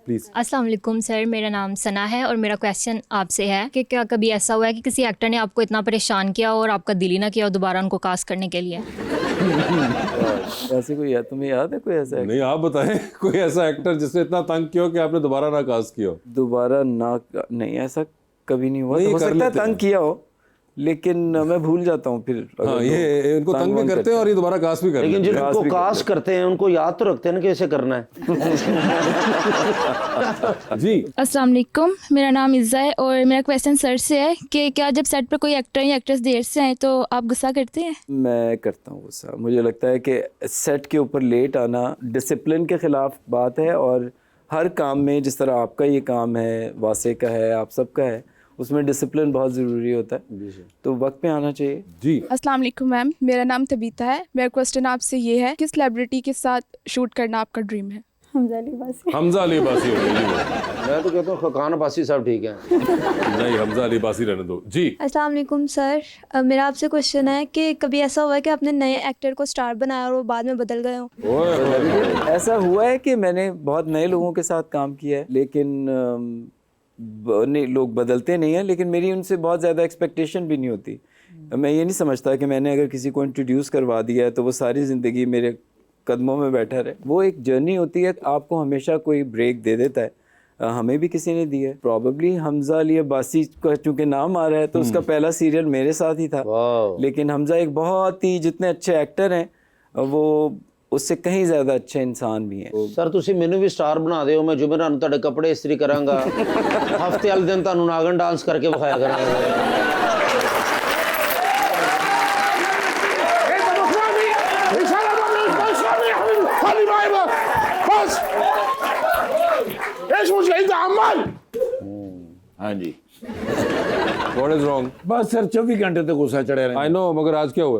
प्लीज। अस्सलाम वालेकुम सर, मेरा नाम सना है और मेरा क्वेश्चन आपसे है कि क्या कभी ऐसा हुआ है कि किसी एक्टर ने आपको इतना परेशान किया और आपका दिल ही ना किया और दोबारा उनको कास्ट करने के लिए? ऐसे कोई याद, तुम्हें याद है कोई ऐसा नहीं आप बताएं कोई ऐसा एक्टर जिसने इतना तंग किया हो कि आपने दोबारा ना कास्ट किया हो। दोबारा ना? नहीं, ऐसा कभी नहीं हुआ। नहीं, तो हो कर सकता है लेते तंग हैं। किया हो, लेकिन मैं भूल जाता हूँ फिर। अगर हाँ, ये इनको तंग भी करते हैं और ये दोबारा कास्ट भी करते लेकिन हैं। जिनको कास्ट करते हैं उनको याद तो रखते हैं ना कैसे करना है। जी अस्सलाम वालेकुम, मेरा नाम इज़्ज़ा है और मेरा क्वेश्चन सर से है कि क्या जब सेट पर कोई एक्टर या एक्ट्रेस देर से आए तो आप गुस्सा करते हैं? मैं करता हूँ गुस्सा। मुझे लगता है कि सेट के ऊपर लेट आना डिसिप्लिन के ख़िलाफ़ बात है, और हर काम में जिस तरह आपका ये काम है, वासे का है, आप सबका है, उसमें डिसिप्लिन बहुत ज़रूरी होता है, तो वक्त पे आना चाहिए। जी अस्सलाम वालेकुम मैम, मेरा नाम तबीता है। मेरा क्वेश्चन आपसे ये है, किस सेलिब्रिटी के साथ शूट करना आपका ड्रीम है? हमजा अली बासी। हमजा अली बासी हो गई जी वो। मैं तो कहता हूँ खकान अब्बासी साहब ठीक है। नहीं हमजा अली बासी रहने दो जी। अस्सलाम वालेकुम सर, मेरा आपसे क्वेश्चन है कि कभी ऐसा हुआ है कि आपने नए एक्टर को स्टार बनाया और वो बाद में बदल गए हो? ऐसा हुआ है कि मैंने बहुत नए लोगों के साथ काम किया है, लेकिन नहीं, लोग बदलते नहीं हैं, लेकिन मेरी उनसे बहुत ज़्यादा एक्सपेक्टेशन भी नहीं होती। मैं ये नहीं समझता कि मैंने अगर किसी को इंट्रोड्यूस करवा दिया है तो वो सारी ज़िंदगी मेरे कदमों में बैठा रहे। वो एक जर्नी होती है, आपको हमेशा कोई ब्रेक दे देता है। हमें भी किसी ने दी है। प्रॉबेबली हमजा अली अब्बासी का चूँकि नाम आ रहा है तो उसका पहला सीरियल मेरे साथ ही था, लेकिन हमजा एक बहुत ही, जितने अच्छे एक्टर हैं वो उससे कहीं ज़्यादा अच्छे इंसान भी हैं। सर ਤੁਸੀਂ ਮੈਨੂੰ ਵੀ ਸਟਾਰ ਬਣਾ ਦਿਓ, ਮੈਂ ਜੁਮੇਰਾਤ ਨੂੰ ਤੁਹਾਡੇ ਕੱਪੜੇ ਇਸਤਰੀ ਕਰਾਂਗਾ, ਹਫਤੇ ਵਾਲੇ ਦਿਨ ਤੁਹਾਨੂੰ ਨਾਗਨ ਡਾਂਸ ਕਰਕੇ ਵਿਖਾਇਆ ਕਰਾਂਗਾ। हाँ जी, What is wrong? बस सर 24 घंटे तो गुस्सा चढ़े रहे। I know, मगर आज क्या हुआ?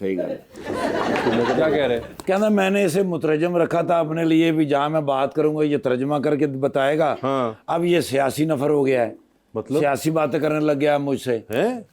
सही गल। क्या कह रहे हैं? कहना मैंने इसे मुतरजम रखा था अपने लिए भी, जहाँ मैं बात करूंगा ये तर्जमा करके बताएगा। हाँ। अब ये सियासी नफर हो गया है, मतलब सियासी बातें करने लग गया मुझसे।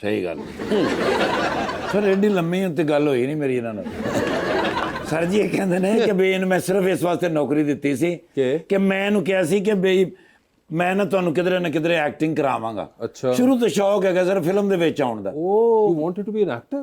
सही गल। सर एडी लम्मी ते गल होई नहीं मेरी इन्हां नाल। सर जी ये कहंदे ने कि बे मैं सिर्फ इस वास्ते नौकरी दित्ती सी कि मैं इहनूं कहा सी कि बई मैं ना तुहानूं किधरे ना किधरे एक्टिंग करावांगा। अच्छा। शुरू तो शौक है सर फिल्म दे विच आउण दा। Oh, you wanted to be an actor?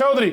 Chaudhary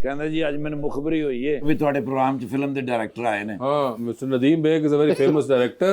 कहंदा जी आज मैंने मुखबरी हुई है भी तुहाडे प्रोग्राम च फिल्म दे डायरेक्टर आए ने। हाँ, Mr. Nadeem Baig is a very famous director.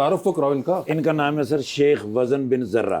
तारुफ तो कराओ इनका। इनका नाम है सर शेख वजन बिन जर्रा।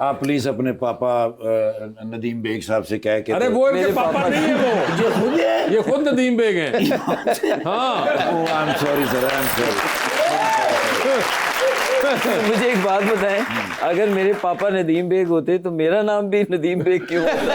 आप प्लीज अपने पापा नदीम बेग साहब से कह के अरे वो इनके पापा नहीं है, वो ये खुद है। ये खुद नदीम बेग हैं। हाँ I am sorry sir, I am sorry. मुझे एक बात बताएं, अगर मेरे पापा नदीम बेग होते तो मेरा नाम भी नदीम बेग क्यों होता?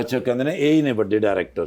अच्छा कहते ने यही ने बड़े डायरेक्टर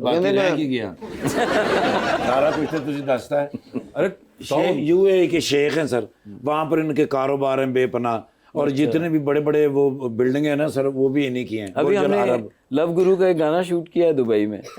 बाकी रह की गया सारा कुछ तो तुझे दसता है। अरे यूएई के शेख हैं सर, वहाँ पर इनके कारोबार हैं बेपनाह, और जितने भी बड़े बड़े वो बिल्डिंग है ना सर वो भी इन्हीं की हैं। अभी बुर्ज अल हमने अरब। लव गुरु का एक गाना शूट किया है दुबई में।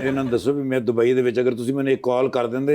ਇਹਨਾਂ ਨੂੰ ਦੱਸੋ ਵੀ ਮੈਂ ਦੁਬਈ ਦੇ ਵਿੱਚ ਅਗਰ ਤੁਸੀਂ ਮੈਨੂੰ ਇੱਕ ਕਾਲ ਕਰ ਦਿੰਦੇ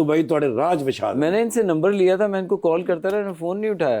ਦੁਬਈ ਤੁਹਾਡੇ ਰਾਜ ਵਿਛਾ ਦੇ। मैंने इनसे नंबर लिया था, मैं इनको कॉल करता रहा, इन्होंने फ़ोन नहीं उठाया।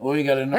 ਉਹੀ ਗੱਲ ਹੈ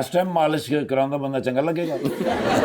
ਇਸ ਟਾਈਮ ਮਾਲਿਸ਼ ਕਰਾਉਂਦਾ ਬੰਦਾ ਚੰਗਾ ਲੱਗੇਗਾ।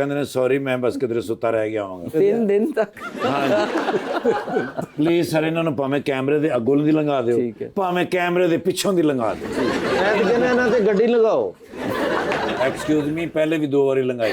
ਕਹਿੰਦੇ ਨੇ ਸੌਰੀ ਮੈਂ ਬਸ ਕਿਧਰੇ ਸੁੱਤਾ ਰਹਿ ਗਿਆ ਹਾਂ। 3 दिन तक। ਪਲੀਜ਼ ਸਰ ਇਹਨਾਂ ਨੂੰ ਭਾਵੇਂ ਕੈਮਰੇ ਦੇ ਅੱਗੋਂ ਦੀ ਲੰਘਾ ਦਿਓ, ਠੀਕ ਹੈ। ਭਾਵੇਂ ਕੈਮਰੇ ਦੇ ਪਿੱਛੋਂ ਦੀ ਲੰਘਾ ਦਿਓ। ਮੈਂ ਤਾਂ ਕਹਿੰਦਾ ਇਹਨਾਂ ਤੇ ਗੱਡੀ ਲਗਾਓ। ਐਕਸਕਿਊਜ਼ ਮੀ ਪਹਿਲੇ ਵੀ 2 ਵਾਰੀ ਲੰਘਾਈ।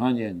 ਹਾਂਜੀ ਹਾਂਜੀ।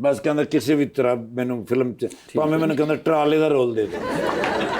ਬਸ ਕਹਿੰਦਾ ਕਿਸੇ ਵੀ ਤਰ੍ਹਾਂ ਮੈਨੂੰ ਫਿਲਮ ਚ ਭਾਵੇਂ ਮੈਨੂੰ ਕਹਿੰਦਾ ਟਰਾਲੇ ਦਾ ਰੋਲ ਦੇ ਦੇ।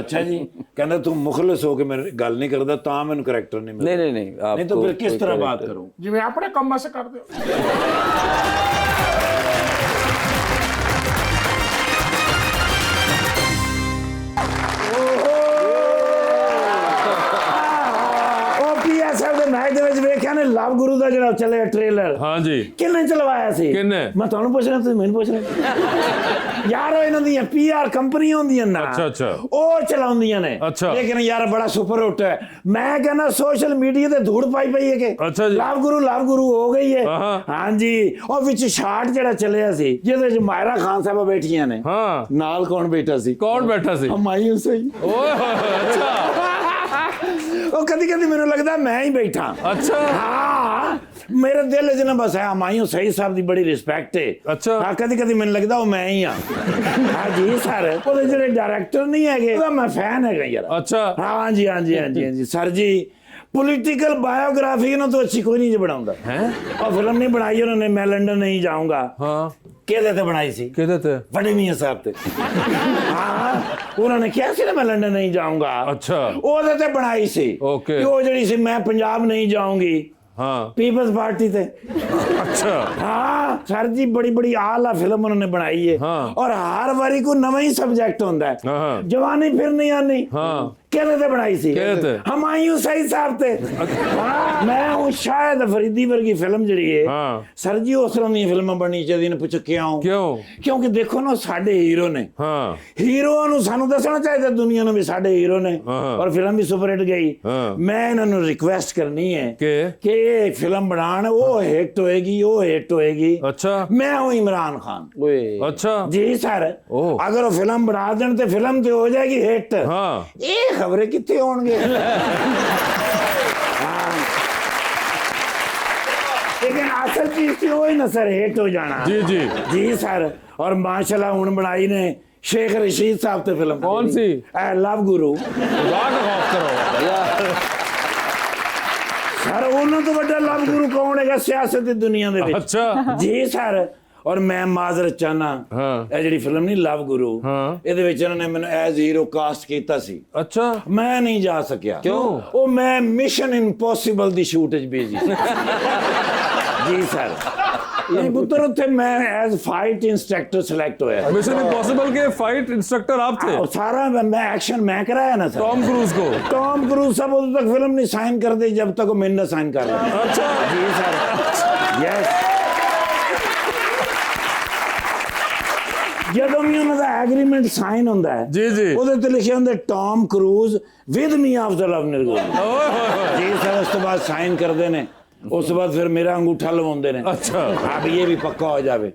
ਅੱਛਾ ਜੀ ਕਹਿੰਦਾ ਤੂੰ ਮੁਖਲਿਸ ਹੋ ਕੇ ਮੇਰੇ ਗੱਲ ਨਹੀਂ ਕਰਦਾ ਤਾਂ ਮੈਨੂੰ ਕਰੈਕਟਰ ਨਹੀਂ ਮਿਲਦਾ। नहीं, नहीं तो आपको फिर किस कोई तरह character- बात करूं? जिਵੇਂ ਆਪਣੇ ਕੰਮਾਂ ਸੇ ਕਰਦੇ ਹੋ। ਲਵ ਗੁਰੂ ਦਾ ਜਿਹੜਾ ਚੱਲਿਆ ਟ੍ਰੇਲਰ, हाँ जी ਕਿੰਨੇ ਚਲਵਾਇਆ ਸੀ? ਕਿਹਨੇ? ਮੈਂ ਤੁਹਾਨੂੰ ਪੁੱਛ ਰਿਹਾ, ਤੁਸੀਂ ਮੈਨੂੰ ਪੁੱਛ ਰਹੇ ਯਾਰ। ਇਹਨਾਂ ਦੀਆਂ PR ਕੰਪਨੀਆਂ ਹੁੰਦੀਆਂ ਨਾ, ਅੱਛਾ। ਉਹ ਚਲਾਉਂਦੀਆਂ ਨੇ। ਅੱਛਾ। ਲੇਕਿਨ ਯਾਰ ਬੜਾ ਸੁਪਰ ਹਿੱਟ ਹੈ। ਮੈਂ ਕਹਿੰਦਾ ਸੋਸ਼ਲ ਮੀਡੀਆ ਤੇ ਧੂੜ ਪਾਈ ਹੈ ਕਿ ਅੱਛਾ ਜੀ। ਲਵ ਗੁਰੂ ਹੋ ਗਈ ਹੈ। ਹਾਂ। ਹਾਂਜੀ, ਉਹ ਵਿੱਚ ਸ਼ਾਟ ਜਿਹੜਾ ਚੱਲਿਆ ਸੀ ਜਿਹਦੇ ਵਿੱਚ ਮਾਇਰਾ ਖਾਨ ਸਾਹਿਬਾ ਬੈਠੀਆਂ ਨੇ, हाँ ਨਾਲ ਕੌਣ ਬੈਠਾ ਸੀ? कौन बैठा सी? ਹਮਾਇੂੰ ਸਹੀ। ओए अच्छा ਉਹ ਕਦੀ ਕਦੀ ਮੈਨੂੰ ਲੱਗਦਾ ਮੈਂ ਹੀ ਬੈਠਾ। अच्छा ਹਾਂ, ਮੇਰੇ ਦਿਲ 'ਚ ਨਾ ਬਸ ਹੈ ਹਮਾਇੂੰ ਸਹੀ ਸਾਹਿਬ ਦੀ ਬੜੀ ਰਿਸਪੈਕਟ ਹੈ। ਅੱਛਾ। ਹਾਂ, ਕਦੀ ਕਦੀ ਮੈਨੂੰ ਲੱਗਦਾ ਉਹ ਮੈਂ ਹੀ ਆ। ਹਾਂ ਜੀ ਸਰ, ਉਹਦੇ ਜਿਹੜੇ ਡਾਇਰੈਕਟਰ ਨਹੀਂ ਹੈਗੇ ਉਹਦਾ ਮੈਂ ਫੈਨ ਹੈਗਾ ਯਾਰ। अच्छा ਹਾਂਜੀ ਸਰ ਜੀ। ਪੋਲੀਟੀਕਲ ਬਾਇਓਗ੍ਰਾਫੀ ਨੂੰ ਤਾਂ ਅੱਛੀ ਕੋਈ ਨਹੀਂ ਬਣਾਉਂਦਾ ਹੈ। ਉਹ ਫਿਲਮ ਨਹੀਂ ਬਣਾਈ ਉਹਨਾਂ ਨੇ, ਮੈਂ ਲੰਡਨ ਨਹੀਂ ਜਾਊਂਗਾ। हाँ ਕਿਹਦੇ ਤੇ ਬਣਾਈ ਸੀ? कहते थे ਵੱਡੇ ਮੀਆਂ ਸਾਹਿਬ ਤੇ। ਹਾਂ, ਉਹਨਾਂ ਨੇ ਕਿਹਾ ਸੀ ਨਾ ਮੈਂ ਲੰਡਨ ਨਹੀਂ ਜਾਊਂਗਾ। अच्छा ਉਹਦੇ ਤੇ ਬਣਾਈ ਸੀ। Okay। ਕਿ ਉਹ ਜਿਹੜੀ ਸੀ ਮੈਂ ਪੰਜਾਬ ਨਹੀਂ ਜਾਊਂਗੀ, हाँ ਪੀਪਲਸ ਪਾਰਟੀ ਤੇ। अच्छा ਹਾਂ ਸਰ ਜੀ, ਬੜੀ ਆਲਾ ਫਿਲਮ ਉਹਨਾਂ ਨੇ ਬਣਾਈ ਹੈ। ਹਾਂ। ਔਰ ਹਰ ਵਾਰੀ ਕੋਈ ਨਵਾਂ ਹੀ ਸਬਜੈਕਟ ਹੁੰਦਾ ਹੈ। ਹਾਂ। ਜਵਾਨੀ ਫਿਰ ਨਹੀਂ ਆਨੀ। हाँ ਕਿਹਦੇ ਤੇ ਬਣਾਈ ਸੀ? ਕਿਹਦੇ ਤੇ? ਹਮਾਇੂੰ ਸਹੀ ਸਾਹਿਬ ਤੇ। ਹਾਂ, ਮੈਂ ਉਹ ਸ਼ਾਇਦ ਫਰੀਦੀ ਵਰਗੀ ਫਿਲਮ ਜਿਹੜੀ ਹੈ ਹਾਂ। ਸਰ ਜੀ, ਉਸ ਤਰ੍ਹਾਂ ਦੀਆਂ ਫਿਲਮਾਂ ਬਣਨੀ ਚਾਹੀਦੀਆਂ ਨੇ। ਪੁੱਛੋ ਕਿਉਂ? ਕਿਉਂਕਿ ਦੇਖੋ ਨਾ, ਸਾਡੇ ਹੀਰੋ ਨੇ। हाँ ਹੀਰੋਆਂ ਨੂੰ ਸਾਨੂੰ ਦੱਸਣਾ ਚਾਹੀਦਾ ਦੁਨੀਆ ਨੂੰ ਵੀ ਸਾਡੇ ਹੀਰੋ ਨੇ। ਹਾਂ। ਔਰ ਫਿਲਮ ਵੀ ਸੁਪਰ ਹਿੱਟ ਗਈ। ਹਾਂ। ਮੈਂ ਇਹਨਾਂ ਨੂੰ ਰਿਕੁਐਸਟ ਕਰਨੀ ਹੈ कि ਇਹ ਫਿਲਮ ਬਣਾਉਣ। ਉਹ ਹਿੱਟ ਹੋਏਗੀ। अच्छा ਮੈਂ ਹੂੰ ਇਮਰਾਨ ਖਾਨ। अच्छा ਜੀ ਸਰ, ओह। ਅਗਰ ਉਹ ਫਿਲਮ ਬਣਾ ਦੇਣ ਤੇ ਫਿਲਮ ਤੇ ਹੋ ਜਾਏਗੀ ਹਿੱਟ। हाँ ਇਹ ਖਬਰੇ ਕਿੱਥੇ ਹੋਣਗੇ? लेकिन असल चीज थी वही ना सर, हिट हो जाना। जी सर। और माशाल्लाह ਹੁਣ ਬਣਾਈ ਨੇ शेख रशीद साहब ਤੇ ਫਿਲਮ। कौन सी? लव गुरु। सर ਉਹਨਾਂ ਤੋਂ ਵੱਡਾ ਲਵ ਗੁਰੂ ਕੌਣ ਹੈਗਾ ਸਿਆਸਤ ਦੀ ਦੁਨੀਆ ਦੇ ਵਿੱਚ? अच्छा ਜੀ ਸਰ। ਔਰ ਮੈਂ ਮਾਜ਼ਰਤ ਚਾਹਨਾ, ਇਹ ਜਿਹੜੀ ਫਿਲਮ ਨਹੀਂ ਲਵ ਗੁਰੂ, ਇਹਦੇ ਵਿੱਚ ਇਹਨਾਂ ਨੇ ਮੈਨੂੰ ਐਜ਼ ਹੀਰੋ ਕਾਸਟ ਕੀਤਾ ਸੀ। अच्छा ਮੈਂ ਨਹੀਂ ਜਾ ਸਕਿਆ। ਕਿਉਂ? ਉਹ ਮੈਂ ਮਿਸ਼ਨ ਇੰਪੋਸੀਬਲ ਦੀ ਸ਼ੂਟ 'ਚ ਬਿਜ਼ੀ ਸੀ। ਜੀ ਸਰ। ਨਹੀਂ ਪੁੱਤਰ, ਉੱਥੇ ਮੈਂ ਐਜ਼ ਫਾਈਟ ਇੰਸਟ੍ਰਕਟਰ ਸਿਲੈਕਟ ਹੋਇਆ। मिशन इम्पॉसिबल के फाइट इंस्ट्रक्टर आप थे? सारा मैं एक्शन मैं कराया ना सर। टॉम क्रूज को? टॉम क्रूज सब उधर तक फिल्म नहीं साइन कर दी जब तक वो मैंने साइन कर लिया। अच्छा जी सर। यस। ਜਦੋਂ ਵੀ ਉਹਨਾਂ ਦਾ ਐਗਰੀਮੈਂਟ ਸਾਈਨ ਹੁੰਦਾ ਹੈ ਜੀ ਉਹਦੇ ਤੇ ਲਿਖਿਆ ਹੁੰਦਾ Tom Cruise with me of the love ਨਿਰਗੋਲ। ਜੀ ਸਰ। ਉਸ ਤੋਂ ਬਾਅਦ ਸਾਈਨ ਕਰਦੇ ਨੇ, ਉਸ ਤੋਂ ਬਾਅਦ ਫਿਰ ਮੇਰਾ ਅੰਗੂਠਾ ਲਵਾਉਂਦੇ ਨੇ। अच्छा अब ये भी पक्का हो जावे।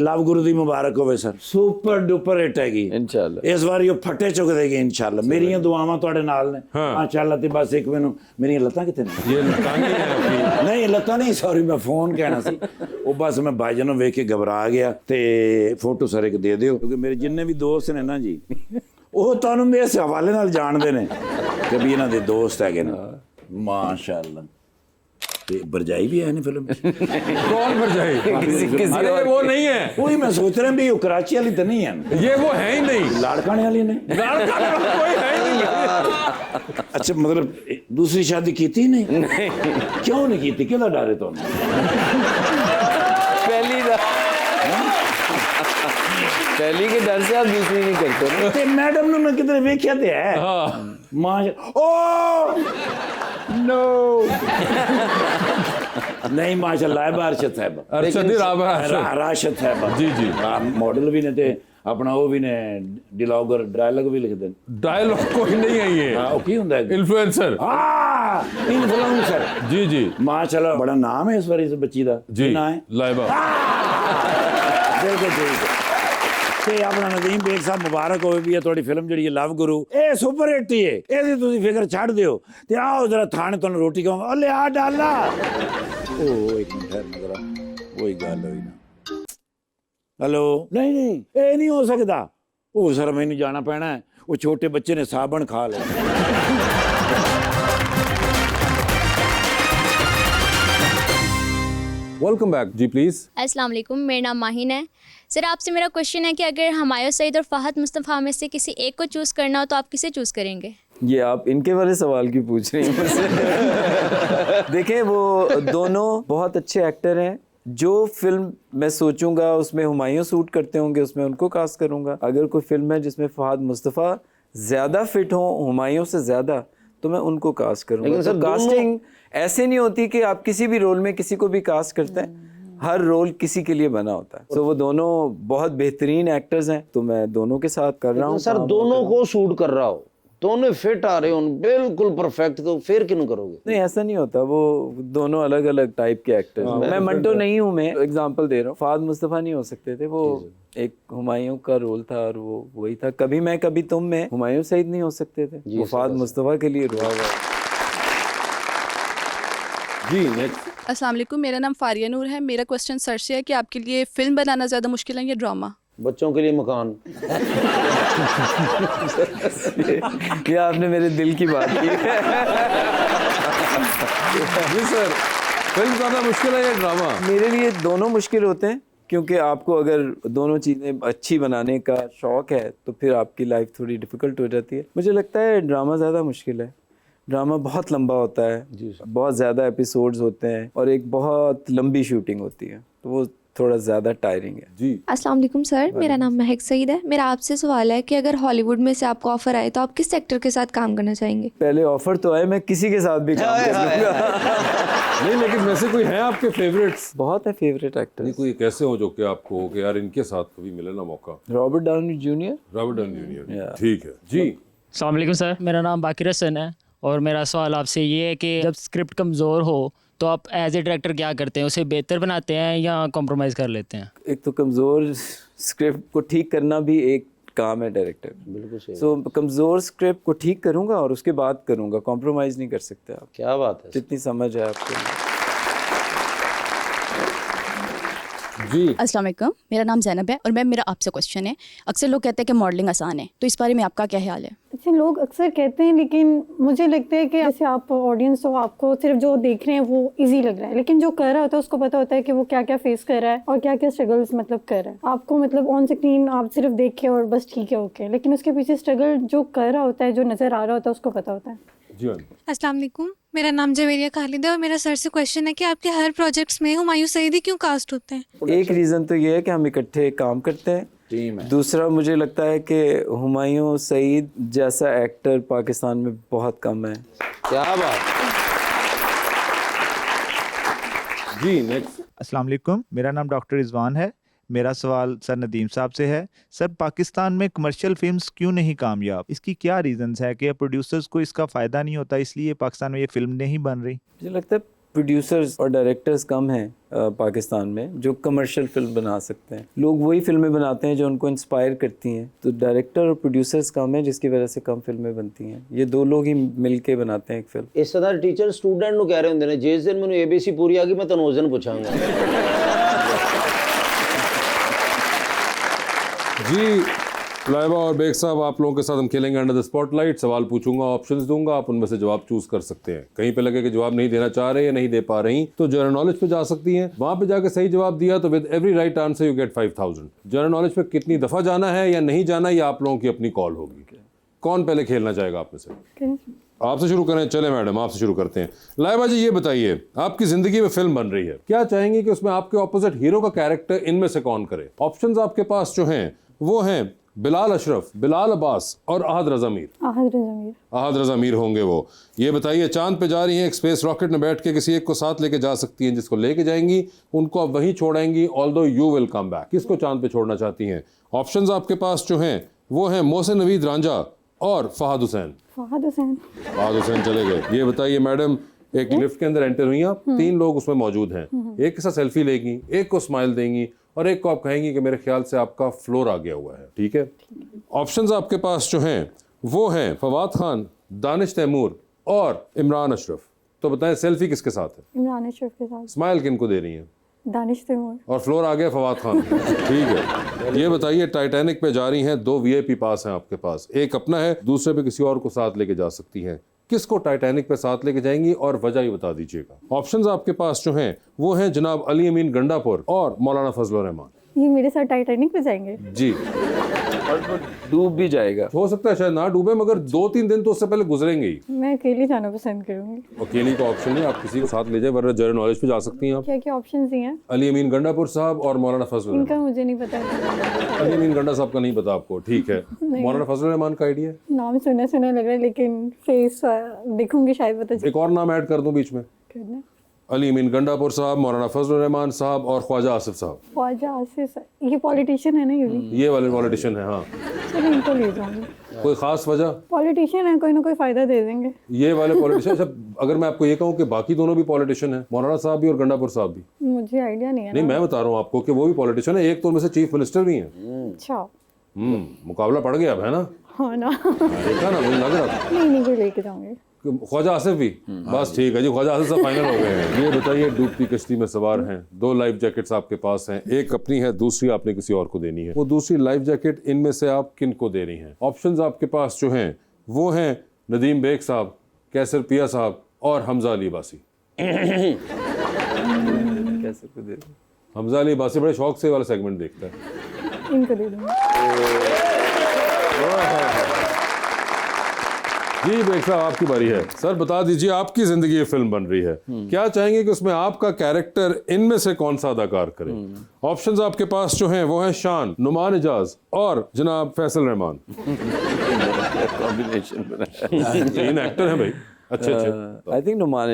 लव गुरु दी मुबारक होवे सर। सुपर डुपर हिट हैगी इंशाल्लाह। इस बार यो फटे चुक देगी इंशाल्लाह। मेरियां दुआवां तुहाडे नाल ने माशाल्लाह। ते बस एक मैनू मेरियां लत्तां किथे ने? ये लतांगी है आपकी? नहीं लत्तां नहीं, सॉरी मैं फोन कहना सी। ਉਹ ਬਸ ਮੈਂ ਭਾਈਜਾਨ ਨੂੰ ਵੇਖ ਕੇ ਘਬਰਾ ਗਿਆ। ਤੇ ਫੋਟੋ ਸਰ ਇੱਕ ਦੇ ਦਿਓ, ਕਿਉਂਕਿ ਮੇਰੇ ਜਿੰਨੇ ਵੀ ਦੋਸਤ ਨੇ ਨਾ ਜੀ, ਉਹ ਤੁਹਾਨੂੰ ਮੇਰੇ ਇਸ ਹਵਾਲੇ ਨਾਲ ਜਾਣਦੇ ਨੇ ਕਿ ਵੀ ਇਹਨਾਂ ਦੇ ਦੋਸਤ ਹੈਗੇ ਨੇ। ਮਾਸ਼ਾਅੱਲਾ। बरजाई भी है ना फिल्म में। कौन भरजाई? अरे वो नहीं है। वही मैं सोच रहा भी कराची वाली तो नहीं है। ये वो है ही नहीं। लाड़काने वाली ने कोई है ही नहीं। अच्छा, मतलब दूसरी शादी की थी? नहीं क्यों नहीं की थी? क्यों डरे तो पहली के डर से आप दूसरी नहीं करते ना। मैडम ने मैं कितने वेख्या ते है। मां ओ नो नहीं माशाल्लाह है बारशत साहब। राशद साहब जी मॉडल भी ने ते अपना वो भी ने डिलॉगर डायलॉग भी लिख देन। डायलॉग कोई नहीं है ये। हां वो की हुंदा है? इन्फ्लुएंसर। हां इन्फ्लुएंसर। जी माशाल्लाह बड़ा नाम है इस बार इस बच्ची दा। जी ना है लाइबा। बिल्कुल ठीक है। ਤੇ ਆਪਣਾ ਨਦੀਮ ਬੇਗ ਸਾਹਿਬ ਮੁਬਾਰਕ ਹੋਵੇ ਵੀ ਇਹ ਤੁਹਾਡੀ ਫਿਲਮ ਜਿਹੜੀ ਹੈ ਲਵ ਗੁਰੂ, ਇਹ ਸੁਪਰ ਹਿੱਟ ਹੀ ਹੈ। ਇਹਦੀ ਤੁਸੀਂ ਫਿਕਰ ਛੱਡ ਦਿਓ ਤੇ ਆਓ ਜਰਾ ਥਾਣੇ ਤੁਹਾਨੂੰ ਰੋਟੀ ਖਾਵਾਂ। ਉਹ ਲਿਆ ਡਾਲਾ। ਉਹ ਇੱਕ ਮਿੰਟ ਠਹਿਰ ਨਜ਼ਰ ਉਹੀ ਗੱਲ ਹੋਈ ਨਾ। ਹੈਲੋ। ਨਹੀਂ ਇਹ ਨਹੀਂ ਹੋ ਸਕਦਾ। ਉਹ ਸਰ ਮੈਨੂੰ ਜਾਣਾ ਪੈਣਾ, ਉਹ ਛੋਟੇ ਬੱਚੇ ਨੇ ਸਾਬਣ ਖਾ ਲਿਆ। वेलकम बैक जी प्लीज। अस्सलाम वालेकुम, मेरा नाम माहिन है। सर आपसे मेरा क्वेश्चन है कि अगर हमायूं सईद और फहद मुस्तफ़ा में से किसी एक को चूज़ करना हो तो आप किसे चूज़ करेंगे? ये आप इनके वाले सवाल क्यों पूछ रही हैं मुझसे? देखें, वो दोनों बहुत अच्छे एक्टर हैं। जो फिल्म मैं सोचूंगा उसमें हुमायूं सूट करते होंगे उसमें उनको कास्ट करूंगा। अगर कोई फिल्म है जिसमें फहद मुस्तफ़ा ज़्यादा फिट हो हुमायूं से ज़्यादा, तो मैं उनको कास्ट करूंगा। लेकिन सर तो कास्टिंग ऐसे नहीं होती कि आप किसी भी रोल में किसी को भी कास्ट करते हैं, हर रोल किसी के लिए बना होता है। तो वो दोनों बहुत बेहतरीन एक्टर्स हैं, तो मैं दोनों के साथ कर रहा हूँ। सर दोनों को सूट कर रहा हो, दोनों फिट आ रहे हो बिल्कुल परफेक्ट, तो फिर क्यों करोगे? नहीं, ऐसा नहीं होता, वो दोनों अलग अलग टाइप के एक्टर्स। मैं मंटो नहीं हूँ, मैं एग्जांपल दे रहा हूँ। फहद मुस्तफ़ा नहीं हो सकते थे, वो एक हुमायूं का रोल था और वो वही था। कभी मैं कभी तुम में हुमायूं सईद नहीं हो सकते थे, वो फहद मुस्तफ़ा के लिए रुआ हुआ। जी नेक्स्ट। अस्सलाम वालेकुम, मेरा नाम फारिया नूर है। मेरा क्वेश्चन सर से है कि आपके लिए फिल्म बनाना ज़्यादा मुश्किल है या ड्रामा? बच्चों के लिए मकान। ये आपने मेरे दिल की बात की। जी सर, फिल्म ज़्यादा मुश्किल है या ड्रामा? मेरे लिए दोनों मुश्किल होते हैं, क्योंकि आपको अगर दोनों चीज़ें अच्छी बनाने का शौक़ है तो फिर आपकी लाइफ थोड़ी डिफ़िकल्ट हो जाती है। मुझे लगता है ड्रामा ज़्यादा मुश्किल है। ड्रामा बहुत लंबा होता है, बहुत ज़्यादा एपिसोड्स होते हैं और एक बहुत लंबी शूटिंग होती है, तो वो थोड़ा ज़्यादा टायरिंग है। जी। अस्सलाम वालेकुम सर, मेरा नाम महक सईद है। मेरा आपसे सवाल है कि अगर हॉलीवुड में से आपको ऑफर आए तो आप किस एक्टर के साथ काम करना चाहेंगे? पहले ऑफर तो आए, मैं किसी के साथ भी काम कर लूँगा। नहीं, लेकिन वैसे कोई है आपके फेवरेट्स? बहुत है फेवरेट एक्टर। नहीं, कोई कैसे हो जो कि आपको हो कि यार इनके साथ कभी मिले ना मौका? Robert Downey junior. Robert Downey junior, ठीक है जी। अस्सलाम वालेकुम सर, मेरा नाम बाकिर हसन है और मेरा सवाल आपसे ये है कि जब स्क्रिप्ट कमज़ोर हो तो आप एज ए डायरेक्टर क्या करते हैं? उसे बेहतर बनाते हैं या कॉम्प्रोमाइज़ कर लेते हैं? एक तो कमज़ोर स्क्रिप्ट को ठीक करना भी एक काम है डायरेक्टर। बिल्कुल सही। सो कमज़ोर स्क्रिप्ट को ठीक करूँगा और उसके बाद करूँगा, कॉम्प्रोमाइज़ नहीं कर सकते आप। क्या बात है, जितनी समझ है आपको। जी। अस्सलाम वालेकुम, मेरा नाम ज़ैनब है और मेरा आपसे क्वेश्चन है। अक्सर लोग कहते हैं कि मॉडलिंग आसान है, तो इस बारे में आपका क्या ख्याल है? अच्छा, लोग अक्सर कहते हैं, लेकिन मुझे लगता है कि जैसे आप ऑडियंस हो, आपको सिर्फ जो देख रहे हैं वो इजी लग रहा है, लेकिन जो कर रहा होता है उसको पता होता है कि वो क्या क्या फेस कर रहा है और क्या क्या स्ट्रगल्स मतलब कर रहा है। आपको मतलब ऑन स्क्रीन आप सिर्फ देखे और बस ठीक है ओके, लेकिन उसके पीछे स्ट्रगल जो कर रहा होता है, जो नज़र आ रहा होता है, उसको पता होता है। अस्सलाम वालेकुम, मेरा नाम जवेरिया खालिद है और मेरा सर से क्वेश्चन है कि आपके हर प्रोजेक्ट्स में हुमायूं सईद ही क्यों कास्ट होते हैं? एक रीज़न तो ये है कि हम इकट्ठे काम करते हैं, टीम है। दूसरा मुझे लगता है कि हुमायूं सईद जैसा एक्टर पाकिस्तान में बहुत कम है। क्या बात। जी नेक्स्ट। अस्सलाम वालेकुम, मेरा नाम डॉक्टर रिजवान है। मेरा सवाल सर नदीम साहब से है। सर, पाकिस्तान में कमर्शियल फिल्म्स क्यों नहीं कामयाब? इसकी क्या रीजंस है? कि प्रोड्यूसर्स को इसका फ़ायदा नहीं होता, इसलिए पाकिस्तान में ये फिल्म नहीं बन रही? मुझे लगता है प्रोड्यूसर्स और डायरेक्टर्स कम हैं पाकिस्तान में जो कमर्शियल फिल्म बना सकते हैं। लोग वही फिल्में बनाते हैं जो उनको इंस्पायर करती हैं, तो डायरेक्टर और प्रोड्यूसर्स कम हैं जिसकी वजह से कम फिल्में बनती हैं। ये दो लोग ही मिल के बनाते हैं एक फिल्म। इस तरह टीचर स्टूडेंट ਨੂੰ ਕਹਿ ਰਹੇ ਹੁੰਦੇ ਨੇ, ਜਿਸ ਦਿਨ ਮੈਨੂੰ ABC ਪੂਰੀ ਆ ਗਈ ਮੈਂ ਤੁਹਾਨੂੰ ਉਸ ਦਿਨ ਪੁੱਛਾਂਗਾ। जी, लाइबा और बेग साहब, आप लोगों के साथ हम खेलेंगे अंडर द स्पॉटलाइट। सवाल पूछूंगा, ऑप्शंस दूंगा, आप उनमें से जवाब चूज कर सकते हैं। कहीं पे लगे कि जवाब नहीं देना चाह रहे या नहीं दे पा रही तो जनरल नॉलेज पे जा सकती हैं। वहां पे जाके सही जवाब दिया तो with every right answer you get 5000। General knowledge पे कितनी दफा जाना है या नहीं जाना, ये आप लोगों की अपनी कॉल होगी। कौन पहले खेलना चाहेगा आप में से? आपसे शुरू करें? चले मैडम, आपसे शुरू करते हैं। लाइबा जी, ये बताइए, आपकी जिंदगी में फिल्म बन रही है, क्या चाहेंगे कि उसमें आपके ऑपोजिट हीरो का कैरेक्टर इनमें से कौन करे? ऑप्शंस आपके पास जो हैं वो हैं बिलाल अशरफ, बिलाल अब्बास और अहद रज़ा मीर। अहद रज़ा मीर होंगे वो। ये बताइए, चांद पे जा रही हैं, एक स्पेस रॉकेट में बैठ के किसी एक को साथ लेके जा सकती हैं, जिसको लेके जाएंगी उनको अब वहीं छोड़ेंगी, although you will come back. किसको चांद पे छोड़ना चाहती हैं? ऑप्शंस आपके पास जो हैं वो हैं मोहसिन नवीद रांझा और फहद हुसैन। फहद हुसैन चले गए। ये बताइए मैडम, एक लिफ्ट के अंदर एंटर हुई आप, 3 लोग उसमें मौजूद हैं, एक के साथ सेल्फी लेगी, एक को स्माइल देंगी और एक को आप कहेंगी कि मेरे ख्याल से आपका फ्लोर आ गया हुआ है। ठीक है। ऑप्शंस आपके पास जो हैं वो हैं फवाद खान, दानिश तैमूर और इमरान अशरफ। तो बताएं सेल्फी किसके साथ है? इमरान अशरफ के साथ। स्माइल किनको दे रही हैं? दानिश तैमूर। और फ्लोर आ गया फवाद खान। ठीक है। ये बताइए, टाइटैनिक पे जा रही हैं, 2 VIP पास हैं आपके पास, एक अपना है, दूसरे पे किसी और को साथ लेके जा सकती हैं। किसको टाइटैनिक पे साथ लेके जाएंगी और वजह ही बता दीजिएगा। ऑप्शंस आपके पास जो हैं वो हैं जनाब अली अमीन गंडापुर और मौलाना फजल रहमान। ये मेरे साथ टाइटैनिक पे जाएंगे? जी। और वो डूब भी जाएगा। हो सकता है शायद ना डूबे, मगर 2-3 दिन तो उससे पहले गुजरेंगे ही। मैं अकेले जाना पसंद करूंगी। अकेली का ऑप्शन नहीं, आप किसी को साथ ले जाए, वरना जनरल नॉलेज पे जा सकती हैं आप। क्या क्या ऑप्शन दिए हैं? अली अमीन गंडापुर साहब और मौलाना फजल रहमान। इनका मुझे नहीं पता। अली अमीन गंडा साहब का नहीं पता आपको, ठीक है। मौलाना फजल रहमान का आइडिया? नाम सुना सुना लग रहा है, लेकिन फेस देखूंगी शायद पता चले। एक और नाम ऐड कर दूं बीच में? करना। अली अमीन गंडापुर साहब, मौलाना फजल रहमान साहब और ख्वाजा आसिफ साहब। ख्वाजा आसिफ, ये पॉलिटिशियन है ना? ये भी ये वाले पॉलिटिशियन है। हाँ, चलो इनको ले जाऊंगी। कोई खास वजह? पॉलिटिशियन है, कोई ना कोई फायदा दे देंगे। ये वाले पॉलिटिशियन। अच्छा, अगर मैं आपको ये कहूँ कि बाकी दोनों भी पॉलिटिशियन हैं, मौलाना साहब भी और गंडापुर साहब भी? मुझे आइडिया नहीं है। नहीं, मैं बता रहा हूँ आपको कि वो भी पॉलिटिशियन है, एक तो उनमें से चीफ मिनिस्टर भी हैं। अच्छा। मुकाबला पड़ गया अब, है ना? हाँ ना। देखा ना, मुझे लग रहा था। नहीं कोई लेके जाऊंगे। ख्वाजा आसिफ भी? बस ठीक है जी, ख्वाजा आसिफ से फाइनल हो गए हैं। ये बताइए, डूबती कश्ती में सवार हैं, 2 लाइफ जैकेट्स आपके पास हैं, एक अपनी है, दूसरी आपने किसी और को देनी है। वो दूसरी लाइफ जैकेट इनमें से आप किन को दे रही हैं? ऑप्शंस आपके पास जो हैं वो हैं नदीम बेग साहब, कैसर पिया साहब और हमजा अली अब्बासी। कैसर को दे दूं? हमजा अली अब्बासी बड़े शौक से वाला सेगमेंट देखता है। इनको दे दूंगा। जी बेग साहब, आपकी बारी है। सर बता दीजिए, आपकी जिंदगी ये फिल्म बन रही है, क्या चाहेंगे कि उसमें आपका कैरेक्टर इनमें से कौन सा अदाकार करे? ऑप्शंस आपके पास जो हैं वो हैं शान, नुमान एजाज और जनाब फैसल रहमान। कॉम्बिनेशन बना। 3 एक्टर हैं भाई, अच्छे। आई थिंक नुमान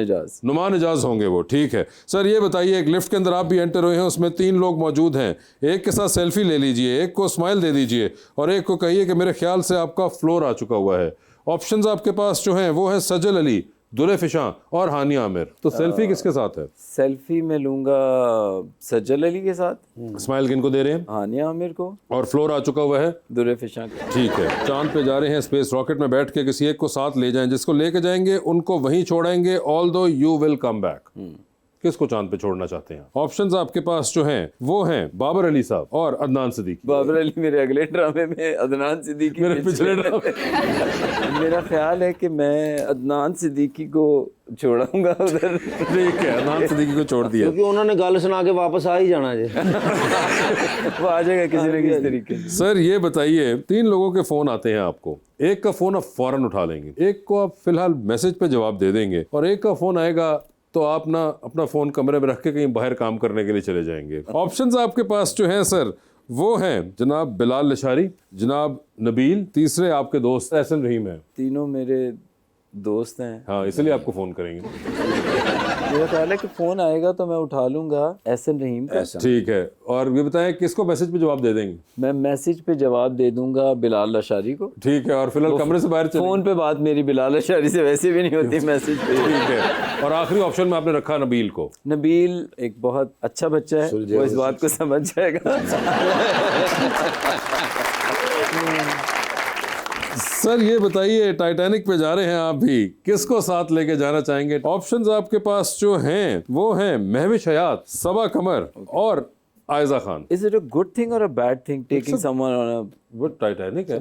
एजाज होंगे वो, ठीक है। सर ये बताइए, एक लिफ्ट के अंदर आप भी एंटर हुए हैं, उसमें 3 लोग मौजूद हैं, एक के साथ सेल्फी ले लीजिए, एक को स्माइल दे दीजिए और एक को कहिए कि मेरे ख्याल से आपका फ्लोर आ चुका हुआ है। ऑप्शंस आपके पास जो हैं वो है सजल अली, दुरे फिशां और हानिया आमिर। तो सेल्फी किसके साथ है? सेल्फी में लूंगा सजल अली के साथ। स्माइल किनको दे रहे हैं? हानिया आमिर को। और फ्लोर आ चुका हुआ है? दुरे फिशां का। ठीक है। चांद पे जा रहे हैं, स्पेस रॉकेट में बैठ के किसी एक को साथ ले जाएं, जिसको लेके जाएंगे उनको वहीं छोड़ेंगे, although you will come back. किसको चांद पे छोड़ना चाहते हैं? ऑप्शंस आपके पास जो हैं वो हैं बाबर अली साहब और अदनान सिद्दीकी। बाबर अली मेरे अगले ड्रामे में, अदनान सिद्दीकी मेरे पिछले ड्रामे। मेरा ख्याल है कि मैं अदनान सिद्दीकी को छोड़ूंगा उधर। ठीक है, अदनान सिद्दीकी को छोड़ दिया, क्योंकि उन्होंने गाल सुना के वापस आ ही जाना है। वो आ जाएगा किसी न किसी तरीके से। सर ये बताइए, 3 लोगों के फोन आते हैं आपको, एक का फोन आप फौरन उठा लेंगे, एक को आप फिलहाल मैसेज पे जवाब दे देंगे और एक का फोन आएगा तो आप ना अपना फोन कमरे में रख के कहीं बाहर काम करने के लिए चले जाएंगे। ऑप्शंस आपके पास जो हैं सर वो हैं जनाब बिलाल लशारी, जनाब नबील, तीसरे आपके दोस्त एहसन रहीम है। तीनों मेरे दोस्त हैं। हाँ, इसलिए आपको फोन करेंगे। मेरा ख्याल है कि फोन आएगा तो मैं उठा लूंगा एहसन रहीम का। ठीक है। और ये बताएं किसको मैसेज पे जवाब दे देंगे? मैं मैसेज पे जवाब दे दूंगा बिलाल लशारी को। ठीक है। और फिलहाल कमरे से बाहर फोन पे बात मेरी बिलाल लशारी से वैसे भी नहीं होती मैसेज पे। ठीक है। और आखिरी ऑप्शन में आपने रखा नबील को। नबील एक बहुत अच्छा बच्चा है, वो इस बात को समझ जाएगा। सर ये बताइए, टाइटैनिक पे जा रहे हैं आप भी, किसको साथ लेके जाना चाहेंगे? ऑप्शंस आपके पास जो हैं वो हैं महविश हयात, सबा कमर और Ayeza Khan. Is it a good thing और a bad thing taking someone on a वो टाइटैनिक है।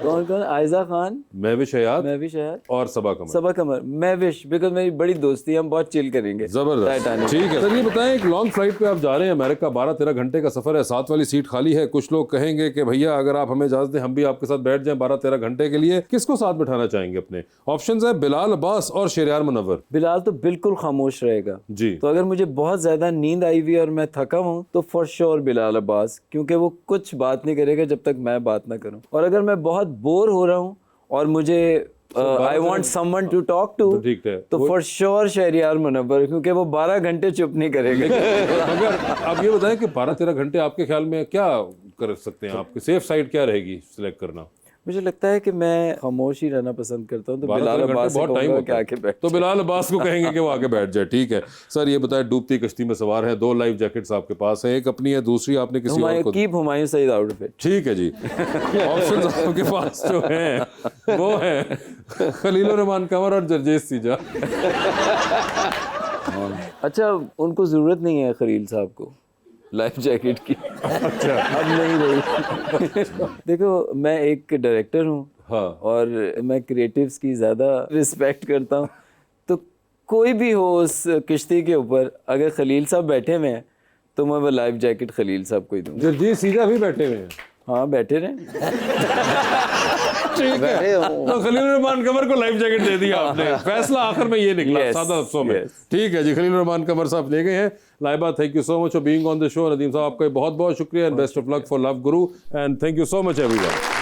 कौन कौन? आयजा खान, महविश हयात और सबा कमर। सबा कमर। महविश बिकॉज मेरी बड़ी दोस्ती है, हम बहुत चिल करेंगे। जबरदस्त। ठीक है। सर ये बताएं, एक लॉन्ग फ्लाइट पे आप जा रहे हैं अमेरिका, 12-13 घंटे का सफर है, 7 वाली सीट खाली है, कुछ लोग कहेंगे कि भैया अगर आप हमें इजाजत दें हम भी आपके साथ बैठ जाएं 12-13 घंटे के लिए, किसको साथ बैठाना चाहेंगे अपने? ऑप्शंस है बिलाल अब्बास और शेरियार मुनव्वर। बिलाल तो बिल्कुल खामोश रहेगा जी। तो अगर मुझे बहुत ज्यादा नींद आई हुई और मैं थका हूँ तो फॉर श्योर बिलाल अब्बास, क्योंकि वो कुछ बात नहीं करेगा जब तक मैं बात ना करूँ। और अगर मैं बहुत बोर हो रहा हूँ और मुझे I want someone to talk to, तो फॉर श्योर शहरियार मुनव्वर, क्योंकि वो 12 घंटे चुप नहीं करेंगे। अगर आप ये बताएं कि 12-13 घंटे आपके ख्याल में क्या कर सकते हैं, आपकी सेफ साइड क्या रहेगी सिलेक्ट करना? मुझे लगता है कि मैं खामोश ही रहना पसंद करता हूँ, तो 12 बिलाल घंटे अब्बास बहुत टाइम के आके बैठ, तो बिलाल अब्बास को कहेंगे कि वो आके बैठ जाए। ठीक है। सर ये बताएं, डूबती कश्ती में सवार है, 2 लाइफ जैकेट्स आपके पास है, एक अपनी है, दूसरी आपने किसी और को। Keep Humayun Saeed out of it. ठीक है जी। ऑप्शंस आपके पास जो हैं वो है खलीलुर रहमान कंवर और जरजेश सीजा। अच्छा, उनको जरूरत नहीं है खलील साहब को लाइफ जैकेट की। अच्छा। अब नहीं रही। देखो, मैं एक डायरेक्टर हूँ। हाँ। और मैं क्रिएटिव्स की ज़्यादा रिस्पेक्ट करता हूँ, तो कोई भी हो उस किश्ती के ऊपर, अगर खलील साहब बैठे हुए हैं तो मैं वो लाइफ जैकेट खलील साहब को ही दूंगा। दिलजीत सीधा भी बैठे हुए हैं। हाँ बैठे रहे। ठीक है, तो खलील रहमान कमर को लाइफ जैकेट दे दिया आपने। फैसला आखिर में ये निकला सादा अफसों में। ठीक है जी, खलील रहमान कमर साहब ले गए हैं। Laiba, thank you so much for being on the show. Nadeem साहब आपका बहुत बहुत शुक्रिया and best of luck for Love Guru and thank you so much everyone.